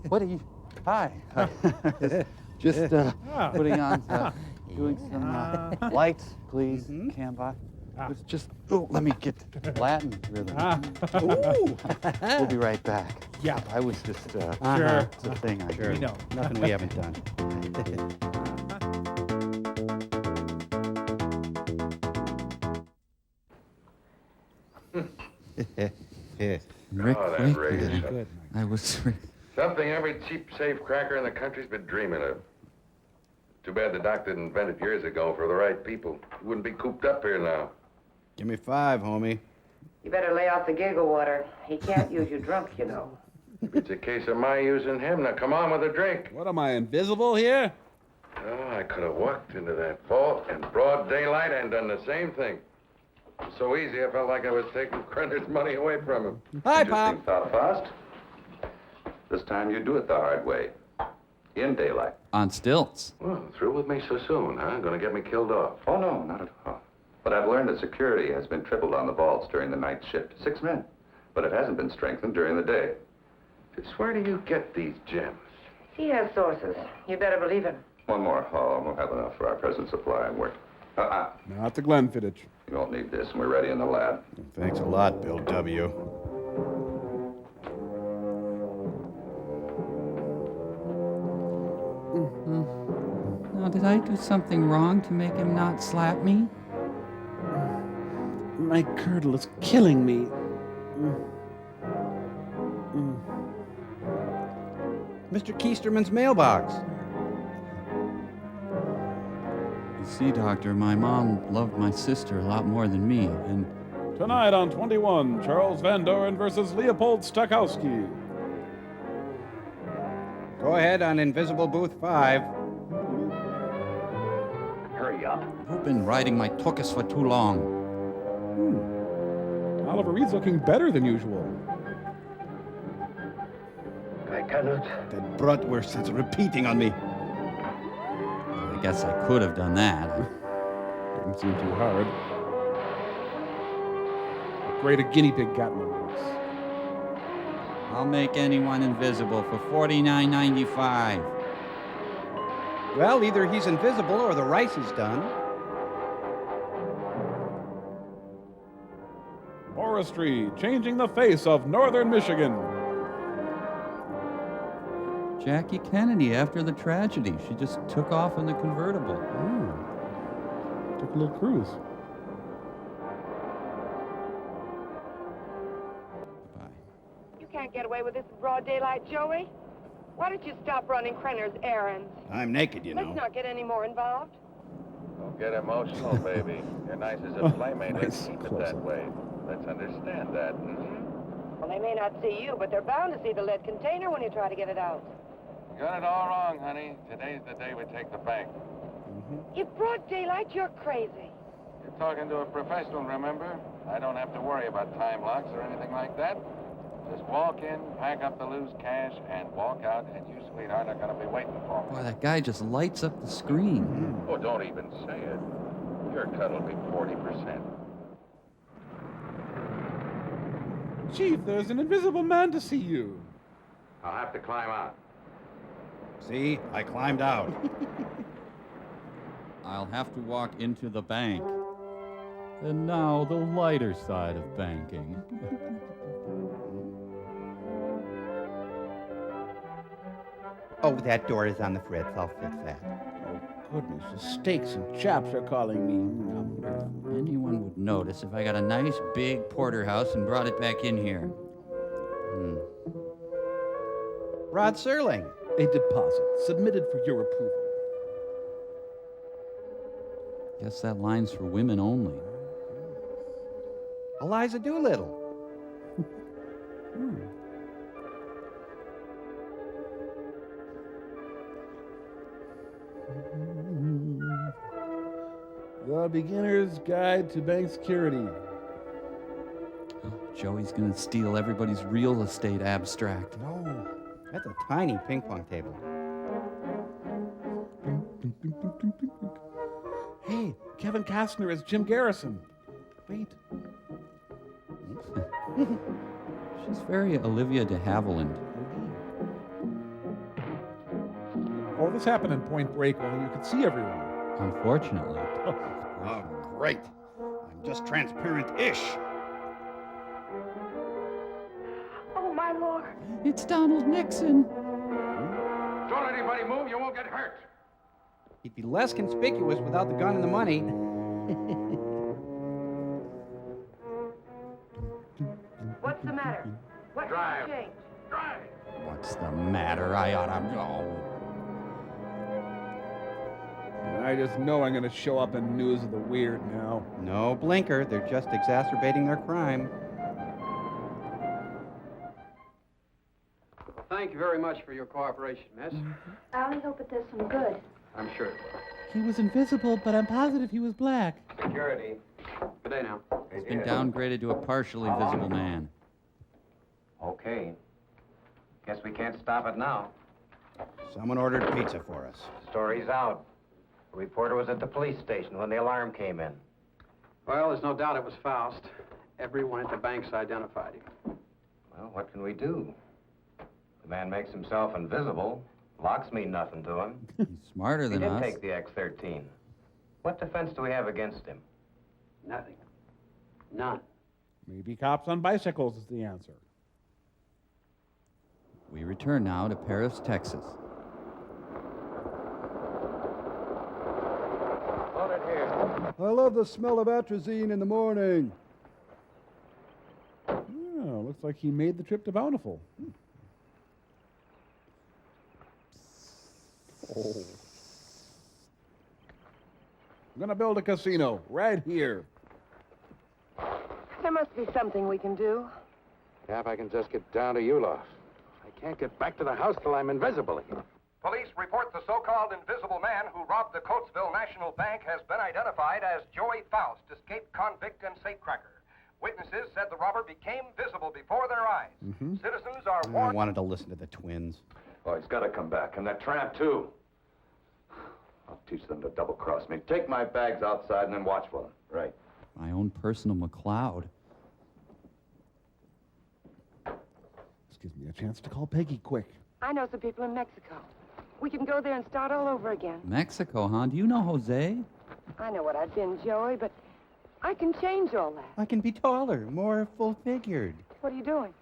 Speaker 5: What are you? Hi. Just putting on, doing some lights, please, Cambot. It's just, let me get Latin rhythm. We'll be right back.
Speaker 3: Yeah.
Speaker 5: I was just,
Speaker 3: Sure.
Speaker 5: It's a thing I
Speaker 4: Sure.
Speaker 5: do.
Speaker 3: know.
Speaker 4: Nothing we haven't done.
Speaker 5: Rick,
Speaker 15: Oh, that
Speaker 5: quick,
Speaker 15: raise.
Speaker 5: man.
Speaker 15: Good.
Speaker 5: I was.
Speaker 15: Something every cheap, safe cracker in the country's been dreaming of. Too bad the doc didn't invent it years ago for the right people. You wouldn't be cooped up here now.
Speaker 13: Give me 5, homie.
Speaker 14: You better lay off the giggle water. He can't use you drunk, you know.
Speaker 15: It's a case of my using him. Now come on with a drink.
Speaker 3: What am I, invisible here?
Speaker 15: Oh, I could have walked into that vault in broad daylight and done the same thing. It was so easy, I felt like I was taking Krenner's money away from him.
Speaker 3: Hi,
Speaker 16: Interesting thought, Faust. This time you do it the hard way. In daylight.
Speaker 10: On stilts.
Speaker 15: Well, through with me so soon, huh? Gonna get me killed off.
Speaker 16: Oh, no, not at all. But I've learned that security has been tripled on the vaults during the night shift. 6 men. But it hasn't been strengthened during the day.
Speaker 15: Just where do you get these gems?
Speaker 14: He has sources. You better believe him.
Speaker 16: One more haul, and we'll have enough for our present supply and work.
Speaker 3: Not the Glenfiddich.
Speaker 16: You won't need this, and we're ready in the lab.
Speaker 13: Thanks a lot, Bill W.
Speaker 10: Now, did I do something wrong to make him not slap me?
Speaker 3: My curdle is killing me.
Speaker 4: Mr. Keisterman's mailbox.
Speaker 10: You see, Doctor, my mom loved my sister a lot more than me, and
Speaker 3: Tonight on 21, Charles Van Doren versus Leopold Stokowski.
Speaker 4: Go ahead on Invisible Booth 5.
Speaker 22: Hurry up.
Speaker 10: you've been riding my tuchus for too long.
Speaker 3: Oliver Reed's looking better than usual.
Speaker 22: I cannot.
Speaker 13: That bratwurst is repeating on me.
Speaker 10: I guess I could have done that.
Speaker 3: Didn't seem too hard. Great a guinea pig got me once.
Speaker 10: I'll make anyone invisible for $49.95.
Speaker 4: Well, either he's invisible or the rice is done.
Speaker 3: Forestry, changing the face of northern Michigan.
Speaker 10: Jackie Kennedy, after the tragedy, she just took off in the convertible.
Speaker 3: Took a little cruise.
Speaker 14: You can't get away with this in broad daylight, Joey. Why don't you stop running Krenner's errands?
Speaker 13: I'm naked, you
Speaker 14: Let's
Speaker 13: know.
Speaker 14: not get any more involved.
Speaker 15: Don't get emotional, baby. You're nice as a playmate. Let's keep it that way. Let's understand that.
Speaker 14: Well, they may not see you, but they're bound to see the lead container when you try to get it out.
Speaker 15: You got it all wrong, honey. Today's the day we take the bank.
Speaker 14: In broad daylight, you're crazy.
Speaker 15: You're talking to a professional, remember? I don't have to worry about time locks or anything like that. Just walk in, pack up the loose cash, and walk out, and you, sweetheart, are going to be waiting for me.
Speaker 10: Boy, that guy just lights up the screen.
Speaker 15: Oh, don't even say it. Your cut will be 40%.
Speaker 3: Chief, there's an invisible man to see you.
Speaker 15: I'll have to climb out.
Speaker 13: See, I climbed out.
Speaker 10: I'll have to walk into the bank. And now the lighter side of banking.
Speaker 4: Oh, that door is on the fritz. I'll fix that.
Speaker 3: Goodness, the steaks and chaps are calling me.
Speaker 10: Anyone would notice if I got a nice big porterhouse and brought it back in here.
Speaker 4: Rod Serling.
Speaker 3: A deposit submitted for your approval.
Speaker 10: Guess that line's for women only.
Speaker 4: Eliza Doolittle.
Speaker 3: Your beginner's guide to bank security.
Speaker 10: Joey's gonna steal everybody's real estate abstract.
Speaker 4: No, that's a tiny ping pong table.
Speaker 3: Hey, Kevin Costner as Jim Garrison. Wait.
Speaker 10: She's very Olivia de Havilland.
Speaker 3: Oh, this happened in Point Break where you could see everyone.
Speaker 10: Unfortunately.
Speaker 13: Oh, great. I'm just transparent-ish.
Speaker 14: Oh, my Lord.
Speaker 12: It's Donald Nixon.
Speaker 22: Don't let anybody move, you won't get hurt.
Speaker 4: He'd be less conspicuous without the gun and the money.
Speaker 14: What's the matter? What
Speaker 22: Drive.
Speaker 14: changed?
Speaker 22: Drive.
Speaker 10: What's the matter? I ought to go.
Speaker 3: I just know I'm going to show up in News of the Weird now.
Speaker 4: No blinker, they're just exacerbating their crime.
Speaker 21: Well, thank you very much for your cooperation, miss.
Speaker 1: I only hope it does some good.
Speaker 21: I'm sure.
Speaker 12: He was invisible, but I'm positive he was black.
Speaker 22: Security.
Speaker 21: Good day now.
Speaker 10: He's been downgraded to a partially visible man.
Speaker 22: Okay. Guess we can't stop it now.
Speaker 13: Someone ordered pizza for us.
Speaker 22: Story's out. The reporter was at the police station when the alarm came in.
Speaker 21: Well, there's no doubt it was Faust. Everyone at the bank's identified him.
Speaker 22: Well, what can we do? The man makes himself invisible. Locks mean nothing to him.
Speaker 10: He's smarter
Speaker 22: He
Speaker 10: than
Speaker 22: did
Speaker 10: us.
Speaker 22: take the X-13. What defense do we have against him?
Speaker 21: Nothing. None.
Speaker 3: Maybe cops on bicycles is the answer.
Speaker 10: We return now to Paris, Texas.
Speaker 22: Hold it here.
Speaker 2: I love the smell of atrazine in the morning.
Speaker 3: Oh, looks like he made the trip to Bountiful. Oh. I'm gonna build a casino right here.
Speaker 14: There must be something we can do.
Speaker 22: Yeah, if I can just get down to Ulof. I can't get back to the house till I'm invisible again.
Speaker 23: Police report the so-called invisible man who robbed the Coatesville National Bank has been identified as Joey Faust, escaped convict and safecracker. Witnesses said the robber became visible before their eyes. Citizens are
Speaker 4: I
Speaker 23: warned.
Speaker 4: wanted to listen to the twins.
Speaker 22: Oh, he's got to come back. And that tramp, too. I'll teach them to double-cross me. Take my bags outside and then watch for them. Right.
Speaker 10: My own personal McLeod.
Speaker 3: This gives me a chance to call Peggy quick.
Speaker 14: I know some people in Mexico. We can go there and start all over again.
Speaker 10: Mexico, huh? Do you know Jose?
Speaker 14: I know what I've been, Joey, but I can change all that.
Speaker 4: I can be taller, more full-figured.
Speaker 14: What are you doing?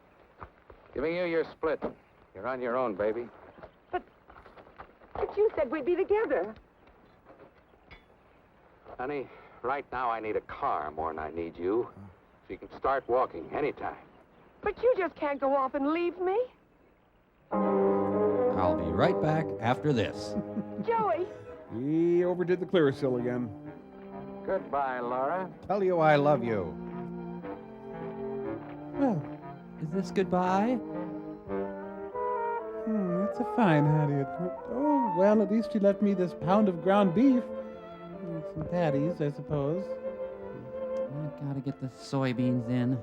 Speaker 22: Giving you your split. You're on your own, baby.
Speaker 14: But you said we'd be together.
Speaker 22: Honey, right now I need a car more than I need you. So you can start walking anytime.
Speaker 14: But you just can't go off and leave me.
Speaker 10: I'll be right back after this.
Speaker 14: Joey!
Speaker 3: He overdid the Clearasil again.
Speaker 22: Goodbye, Laura.
Speaker 4: Tell you I love you.
Speaker 12: Well,
Speaker 10: Is this goodbye?
Speaker 7: That's a fine Harriet. Oh, well, at least you left me this pound of ground beef. And some patties, I suppose.
Speaker 10: I gotta get the soybeans in.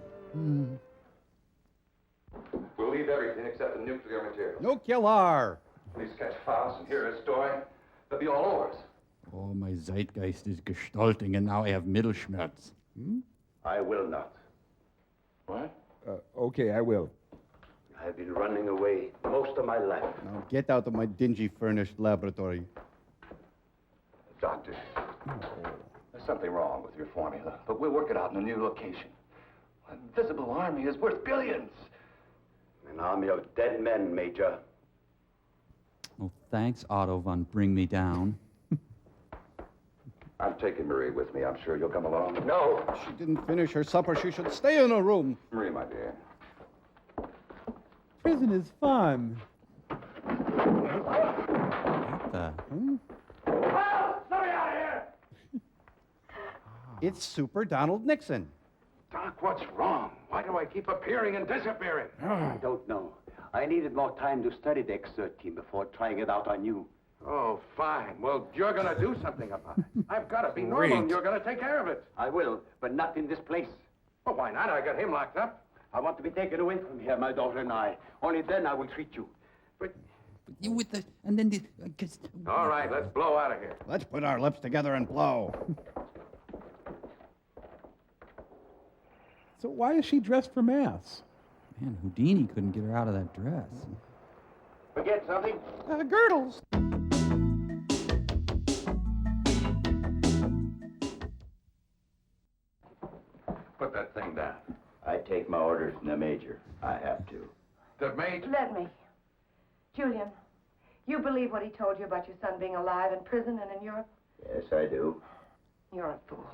Speaker 22: We'll leave everything except the nuclear material.
Speaker 4: Nuclear!
Speaker 22: Please catch Faust and hear his story. They'll be all over us.
Speaker 10: Oh, my Zeitgeist is gestalting, and now I have Mittelschmerz.
Speaker 22: I will not. What?
Speaker 3: Okay, I will.
Speaker 22: I've been running away most of my life.
Speaker 4: Now get out of my dingy furnished laboratory.
Speaker 22: Doctor, there's something wrong with your formula, but we'll work it out in a new location. An invisible army is worth billions. An army of dead men, Major.
Speaker 10: Oh, thanks, Otto von Bring Me Down.
Speaker 22: I'm taking Marie with me. I'm sure you'll come along. No!
Speaker 4: She didn't finish her supper. She should stay in her room.
Speaker 22: Marie, my dear.
Speaker 7: Prison is fun.
Speaker 10: What the?
Speaker 4: It's Super Donald Nixon.
Speaker 22: Doc, what's wrong? Why do I keep appearing and disappearing?
Speaker 17: I don't know. I needed more time to study the X-13 before trying it out on you.
Speaker 22: Oh, fine. Well, you're going to do something about it. I've got to be normal, and you're going to take care of it.
Speaker 17: I will, but not in this place.
Speaker 22: Well, why not? I got him locked up.
Speaker 17: I want to be taken away from here, my daughter and I. Only then I will treat you.
Speaker 10: You with the... And then the...
Speaker 22: All right, let's blow out of here.
Speaker 13: Let's put our lips together and blow.
Speaker 3: So why is she dressed for mass?
Speaker 10: Man, Houdini couldn't get her out of that dress.
Speaker 22: Forget something?
Speaker 4: Girdles.
Speaker 22: lying down.
Speaker 17: I take my orders from the major. I have to.
Speaker 22: The major?
Speaker 14: Let me. Julian, you believe what he told you about your son being alive in prison and in Europe?
Speaker 17: Yes, I do.
Speaker 14: You're a fool.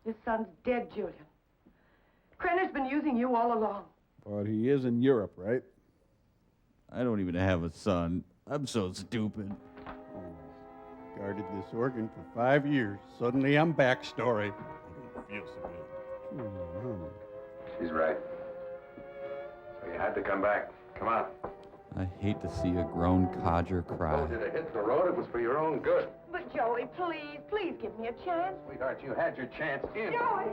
Speaker 14: Your son's dead, Julian. Krenner's been using you all along.
Speaker 3: But he is in Europe, right?
Speaker 10: I don't even have a son. I'm so stupid.
Speaker 4: Guarded this organ for 5 years. Suddenly I'm back story. I don't feel so good.
Speaker 22: She's right. So you had to come back. Come on.
Speaker 10: I hate to see a grown codger
Speaker 22: I
Speaker 10: cry.
Speaker 22: told you to hit the road. It was for your own good.
Speaker 14: But Joey, please give me a chance.
Speaker 22: Sweetheart, you had your chance in.
Speaker 14: Joey!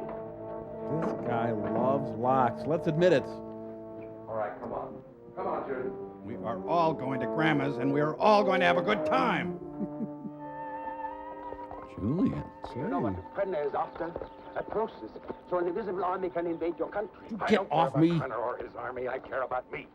Speaker 3: This guy loves locks. Let's admit it.
Speaker 22: All right, come on. Come on, Judy.
Speaker 4: We are all going to Grandma's, and we are all going to have a good time.
Speaker 10: Julian.
Speaker 22: You know what Krenner is after? A process, so an invisible army can invade your country.
Speaker 3: Get
Speaker 22: I don't
Speaker 3: off
Speaker 22: care
Speaker 3: me.
Speaker 22: about Krenner or his army. I care about me.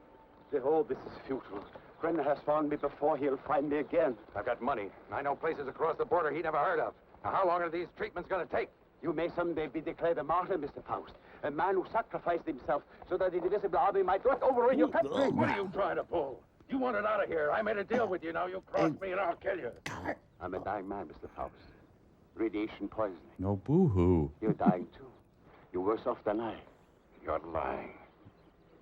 Speaker 22: All this is futile. Krenner has found me before. He'll find me again. I've got money. I know places across the border he never heard of. Now, how long are these treatments going to take? You may someday be declared a martyr, Mr. Faust. A man who sacrificed himself so that the invisible army might look over in your country. What are you trying to pull? You want it out of here. I made a deal with you. Now you cross me and I'll kill you. I'm a dying man, Mr. Faust. Radiation poisoning.
Speaker 10: No boo-hoo.
Speaker 22: You're dying too. You're worse off than I. You're lying.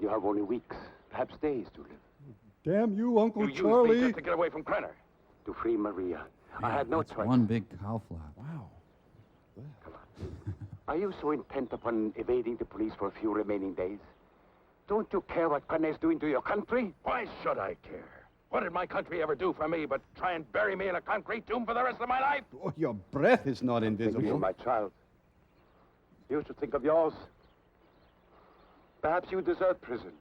Speaker 22: You have only weeks, perhaps days to live.
Speaker 2: Damn you, Uncle
Speaker 22: You
Speaker 2: Charlie.
Speaker 22: used me just to get away from Krenner. To free Maria. I had no
Speaker 10: That's
Speaker 22: choice.
Speaker 10: one big cow flap.
Speaker 22: Wow. Come on. Are you so intent upon evading the police for a few remaining days? Don't you care what Krenner is doing to your country? Why should I care? What did my country ever do for me but try and bury me in a concrete tomb for the rest of my life?
Speaker 4: Oh, your breath is not
Speaker 22: Thinking
Speaker 4: invisible.
Speaker 22: of my child. You should think of yours. Perhaps you deserve prison.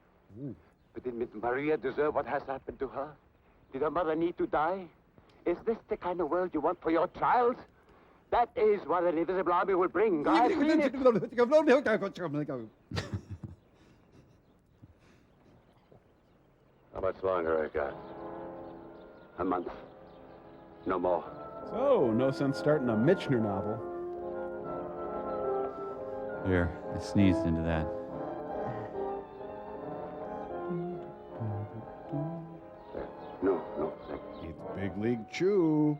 Speaker 22: But did Miss Maria deserve what has happened to her? Did her mother need to die? Is this the kind of world you want for your child? That is what an invisible army will bring. I've seen it. How much longer I got? A month. No more.
Speaker 3: So, no sense starting a Mitchner novel.
Speaker 10: Here, I sneezed into that.
Speaker 22: No, thank you.
Speaker 4: It's Big League Chew.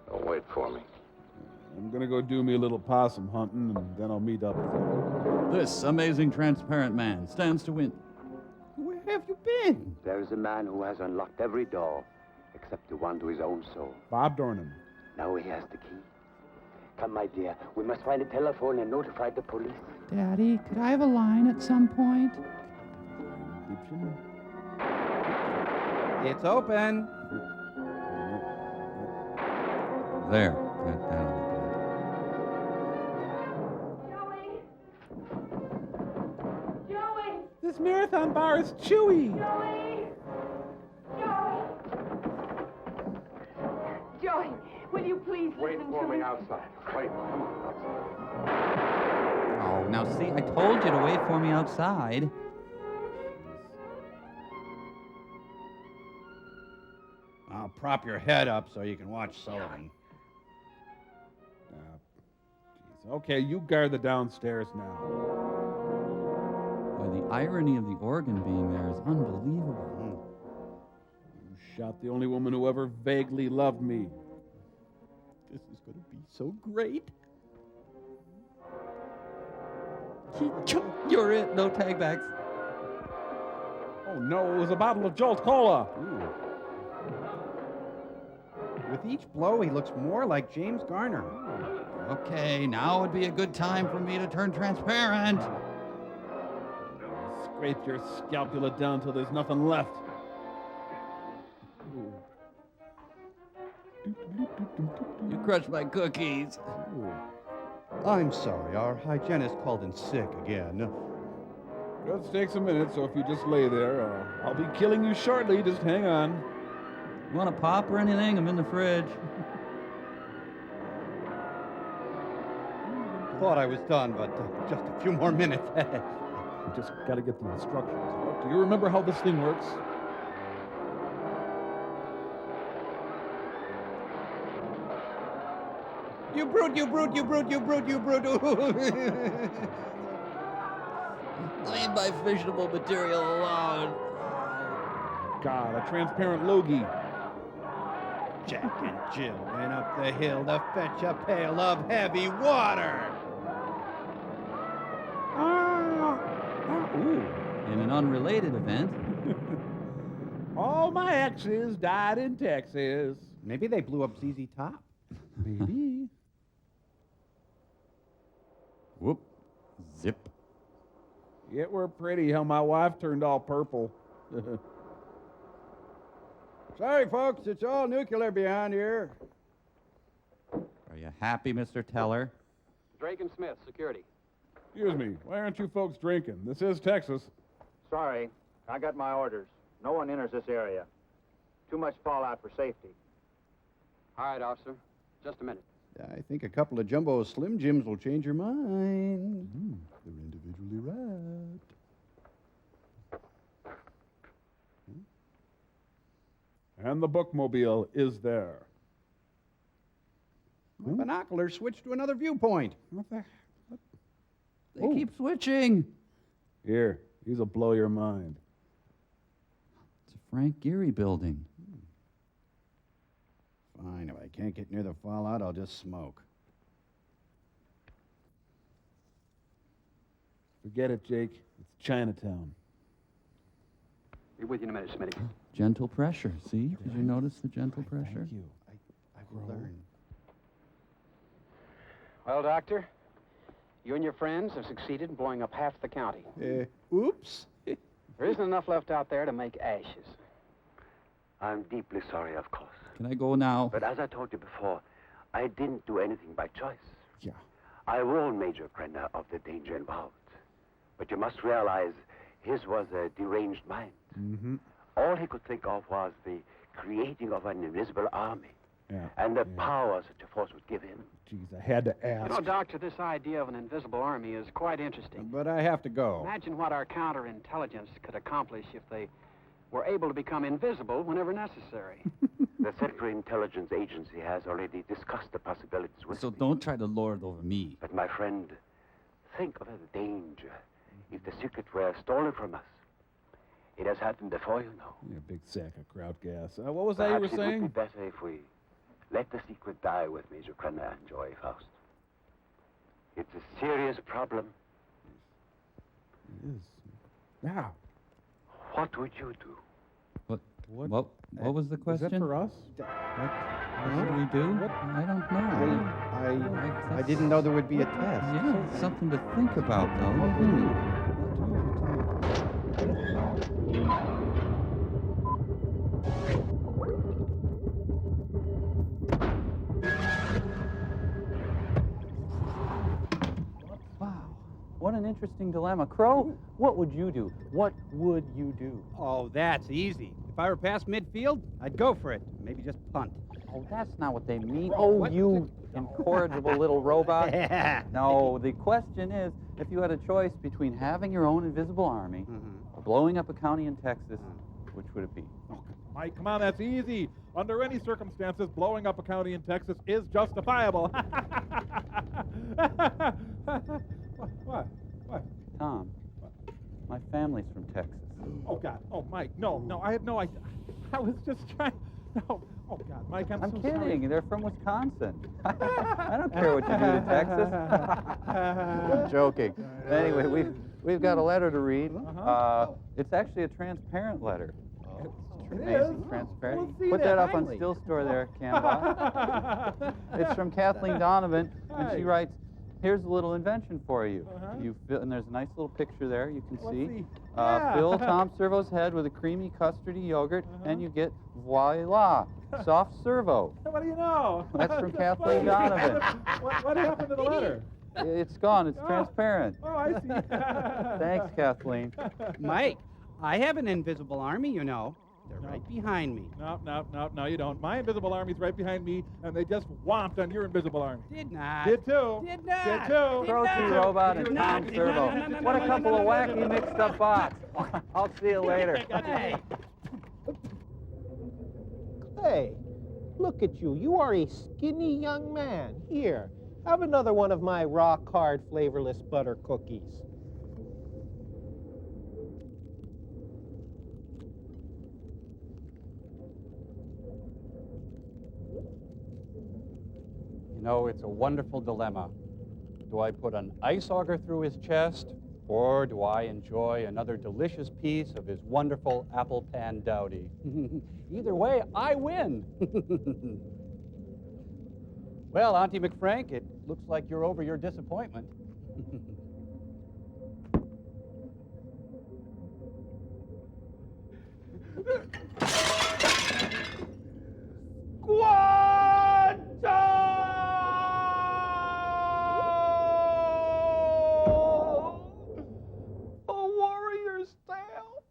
Speaker 22: Don't wait for me.
Speaker 3: I'm gonna go do me a little possum hunting, and then I'll meet up with you.
Speaker 10: This amazing transparent man stands to win.
Speaker 4: Where have you been?
Speaker 22: There is a man who has unlocked every door except the one to his own soul.
Speaker 3: Bob Dornan.
Speaker 22: Now he has the key. Come, my dear. We must find a telephone and notify the police.
Speaker 12: Daddy, could I have a line at some point?
Speaker 4: It's open.
Speaker 10: There.
Speaker 14: Joey!
Speaker 7: This marathon bar is chewy.
Speaker 14: Joey, will you please
Speaker 22: Wait
Speaker 14: listen
Speaker 22: for
Speaker 14: to
Speaker 22: me outside. Wait, come on, outside.
Speaker 10: Oh, now see, I told you to wait for me outside.
Speaker 4: I'll prop your head up so you can watch Sullivan.
Speaker 3: Okay, you guard the downstairs now.
Speaker 10: Boy, the irony of the organ being there is unbelievable.
Speaker 3: You shot the only woman who ever vaguely loved me.
Speaker 4: This is going to be so great.
Speaker 10: You're it. No tag backs.
Speaker 3: Oh no, it was a bottle of Jolt Cola.
Speaker 4: With each blow, he looks more like James Garner.
Speaker 10: Okay, now would be a good time for me to turn transparent.
Speaker 3: Scrape your scapula down till there's nothing left.
Speaker 10: You crushed my cookies.
Speaker 4: I'm sorry, our hygienist called in sick again.
Speaker 3: Just takes a minute, so if you just lay there, I'll be killing you shortly. Just hang on.
Speaker 10: You want a pop or anything? I'm in the fridge.
Speaker 4: Thought I was done, but just a few more minutes.
Speaker 3: You just gotta get the instructions. Do you remember how this thing works?
Speaker 4: You brute, you brute, you brute, you brute, you brute.
Speaker 10: Leave my fissionable material alone.
Speaker 3: God, a transparent loogie.
Speaker 4: Jack and Jill went up the hill to fetch a pail of heavy water.
Speaker 3: Ooh.
Speaker 10: In an unrelated event.
Speaker 3: All my exes died in Texas.
Speaker 4: Maybe they blew up ZZ Top.
Speaker 3: Maybe.
Speaker 10: Whoop. Zip.
Speaker 3: It were pretty how my wife turned all purple.
Speaker 4: Sorry, folks, it's all nuclear behind here.
Speaker 10: Are you happy, Mr. Teller?
Speaker 21: Drake and Smith, security.
Speaker 3: Excuse me, why aren't you folks drinking? This is Texas.
Speaker 9: Sorry, I got my orders. No one enters this area. Too much fallout for safety.
Speaker 21: All right, officer. Just a minute.
Speaker 4: I think a couple of Jumbo Slim Jims will change your mind.
Speaker 2: They're individually wrapped.
Speaker 3: And the bookmobile is there.
Speaker 4: My binoculars switched to another viewpoint.
Speaker 10: They keep switching.
Speaker 3: Here, these will blow your mind.
Speaker 10: It's a Frank Gehry building.
Speaker 4: Fine, if I can't get near the fallout, I'll just smoke.
Speaker 3: Forget it, Jake. It's Chinatown.
Speaker 21: Be with you in a minute, Smitty.
Speaker 10: Gentle pressure. See? Did you notice the gentle pressure?
Speaker 4: Thank you. I will learn.
Speaker 21: Well, Doctor, you and your friends have succeeded in blowing up half the county.
Speaker 4: Oops.
Speaker 21: There isn't enough left out there to make ashes.
Speaker 17: I'm deeply sorry, of course.
Speaker 10: Can I go now?
Speaker 17: But as I told you before, I didn't do anything by choice.
Speaker 3: Yeah.
Speaker 17: I warned Major Krenner of the danger involved. But you must realize his was a deranged mind.
Speaker 3: Mm-hmm.
Speaker 17: All he could think of was the creating of an invisible army and the power such a force would give him.
Speaker 3: Jeez, I had to ask.
Speaker 21: You know, Doctor, this idea of an invisible army is quite interesting.
Speaker 4: But I have to go.
Speaker 21: Imagine what our counterintelligence could accomplish if they were able to become invisible whenever necessary.
Speaker 17: The Central Intelligence Agency has already discussed the possibilities with
Speaker 10: So
Speaker 17: me.
Speaker 10: don't try to lord over me.
Speaker 17: But my friend, think of the danger if the secret were stolen from us. It has happened before, you know.
Speaker 3: Yeah, big sack of kraut gas. What was that you were
Speaker 17: Perhaps it would
Speaker 3: saying?
Speaker 17: be better if we let the secret die with Major Krenner and Joy Faust. It's a serious problem.
Speaker 3: It is. Now.
Speaker 17: What would you do?
Speaker 10: What was the question?
Speaker 3: Is that for us?
Speaker 10: What do we do? I don't know.
Speaker 4: I didn't know there would be a test.
Speaker 10: Yeah, something to think about, though. Wow, what an interesting dilemma. Crow, what would you do? What would you do?
Speaker 4: Oh, that's easy. If I were past midfield, I'd go for it. Maybe just punt.
Speaker 10: Oh, that's not what they mean. Oh, you incorrigible little robot.
Speaker 4: Yeah.
Speaker 10: No, the question is, if you had a choice between having your own invisible army or blowing up a county in Texas, which would it be?
Speaker 3: Oh, Mike, come on, that's easy. Under any circumstances, blowing up a county in Texas is justifiable. What?
Speaker 10: Tom, my family's from Texas.
Speaker 3: Oh, God. Oh, Mike, no, I had no idea. I was just trying. No. Oh, God, Mike, I'm so
Speaker 10: kidding.
Speaker 3: sorry.
Speaker 10: They're from Wisconsin. I don't care what you do to Texas. I'm joking. Anyway, we've got a letter to read. It's actually a transparent letter.
Speaker 3: It
Speaker 10: Amazing,
Speaker 3: is?
Speaker 10: transparent.
Speaker 3: We'll see
Speaker 10: Put that up
Speaker 3: finally.
Speaker 10: on Still Store there, Canva. It's from Kathleen Donovan, and she writes, here's a little invention for you. You fill, and there's a nice little picture there you can see. Fill Tom Servo's head with a creamy custardy yogurt, and you get voila, soft servo.
Speaker 3: What do you know?
Speaker 10: That's from Kathleen Donovan.
Speaker 3: What happened to the letter?
Speaker 10: It's gone. It's transparent.
Speaker 3: Oh, I see.
Speaker 10: Thanks, Kathleen.
Speaker 4: Mike, I have an invisible army, you know. They're right behind me.
Speaker 3: No, you don't. My invisible army's right behind me, and they just whomped on your invisible army.
Speaker 4: Did not.
Speaker 3: Did too.
Speaker 4: Did not.
Speaker 3: Did too.
Speaker 10: Protein Robot and Tom Servo. What a couple of wacky mixed-up bots. I'll see you later.
Speaker 4: Hey,
Speaker 7: Look at you. You are a skinny young man. Here, have another one of my rock hard, flavorless butter cookies.
Speaker 4: You know, it's a wonderful dilemma. Do I put an ice auger through his chest, or do I enjoy another delicious piece of his wonderful apple pan dowdy? Either way, I win. Well, Auntie McFrank, it looks like you're over your disappointment.
Speaker 7: A warrior's tale.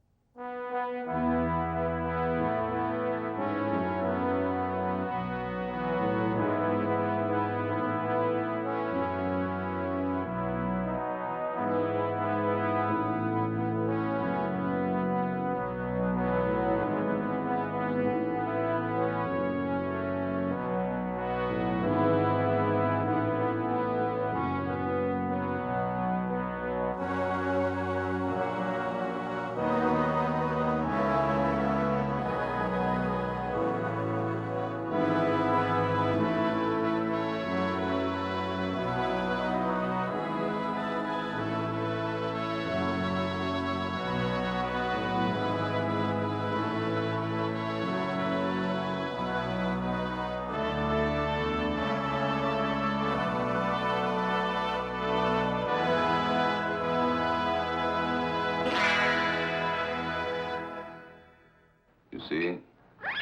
Speaker 16: You see,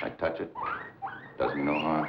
Speaker 16: I touch it, doesn't me no harm.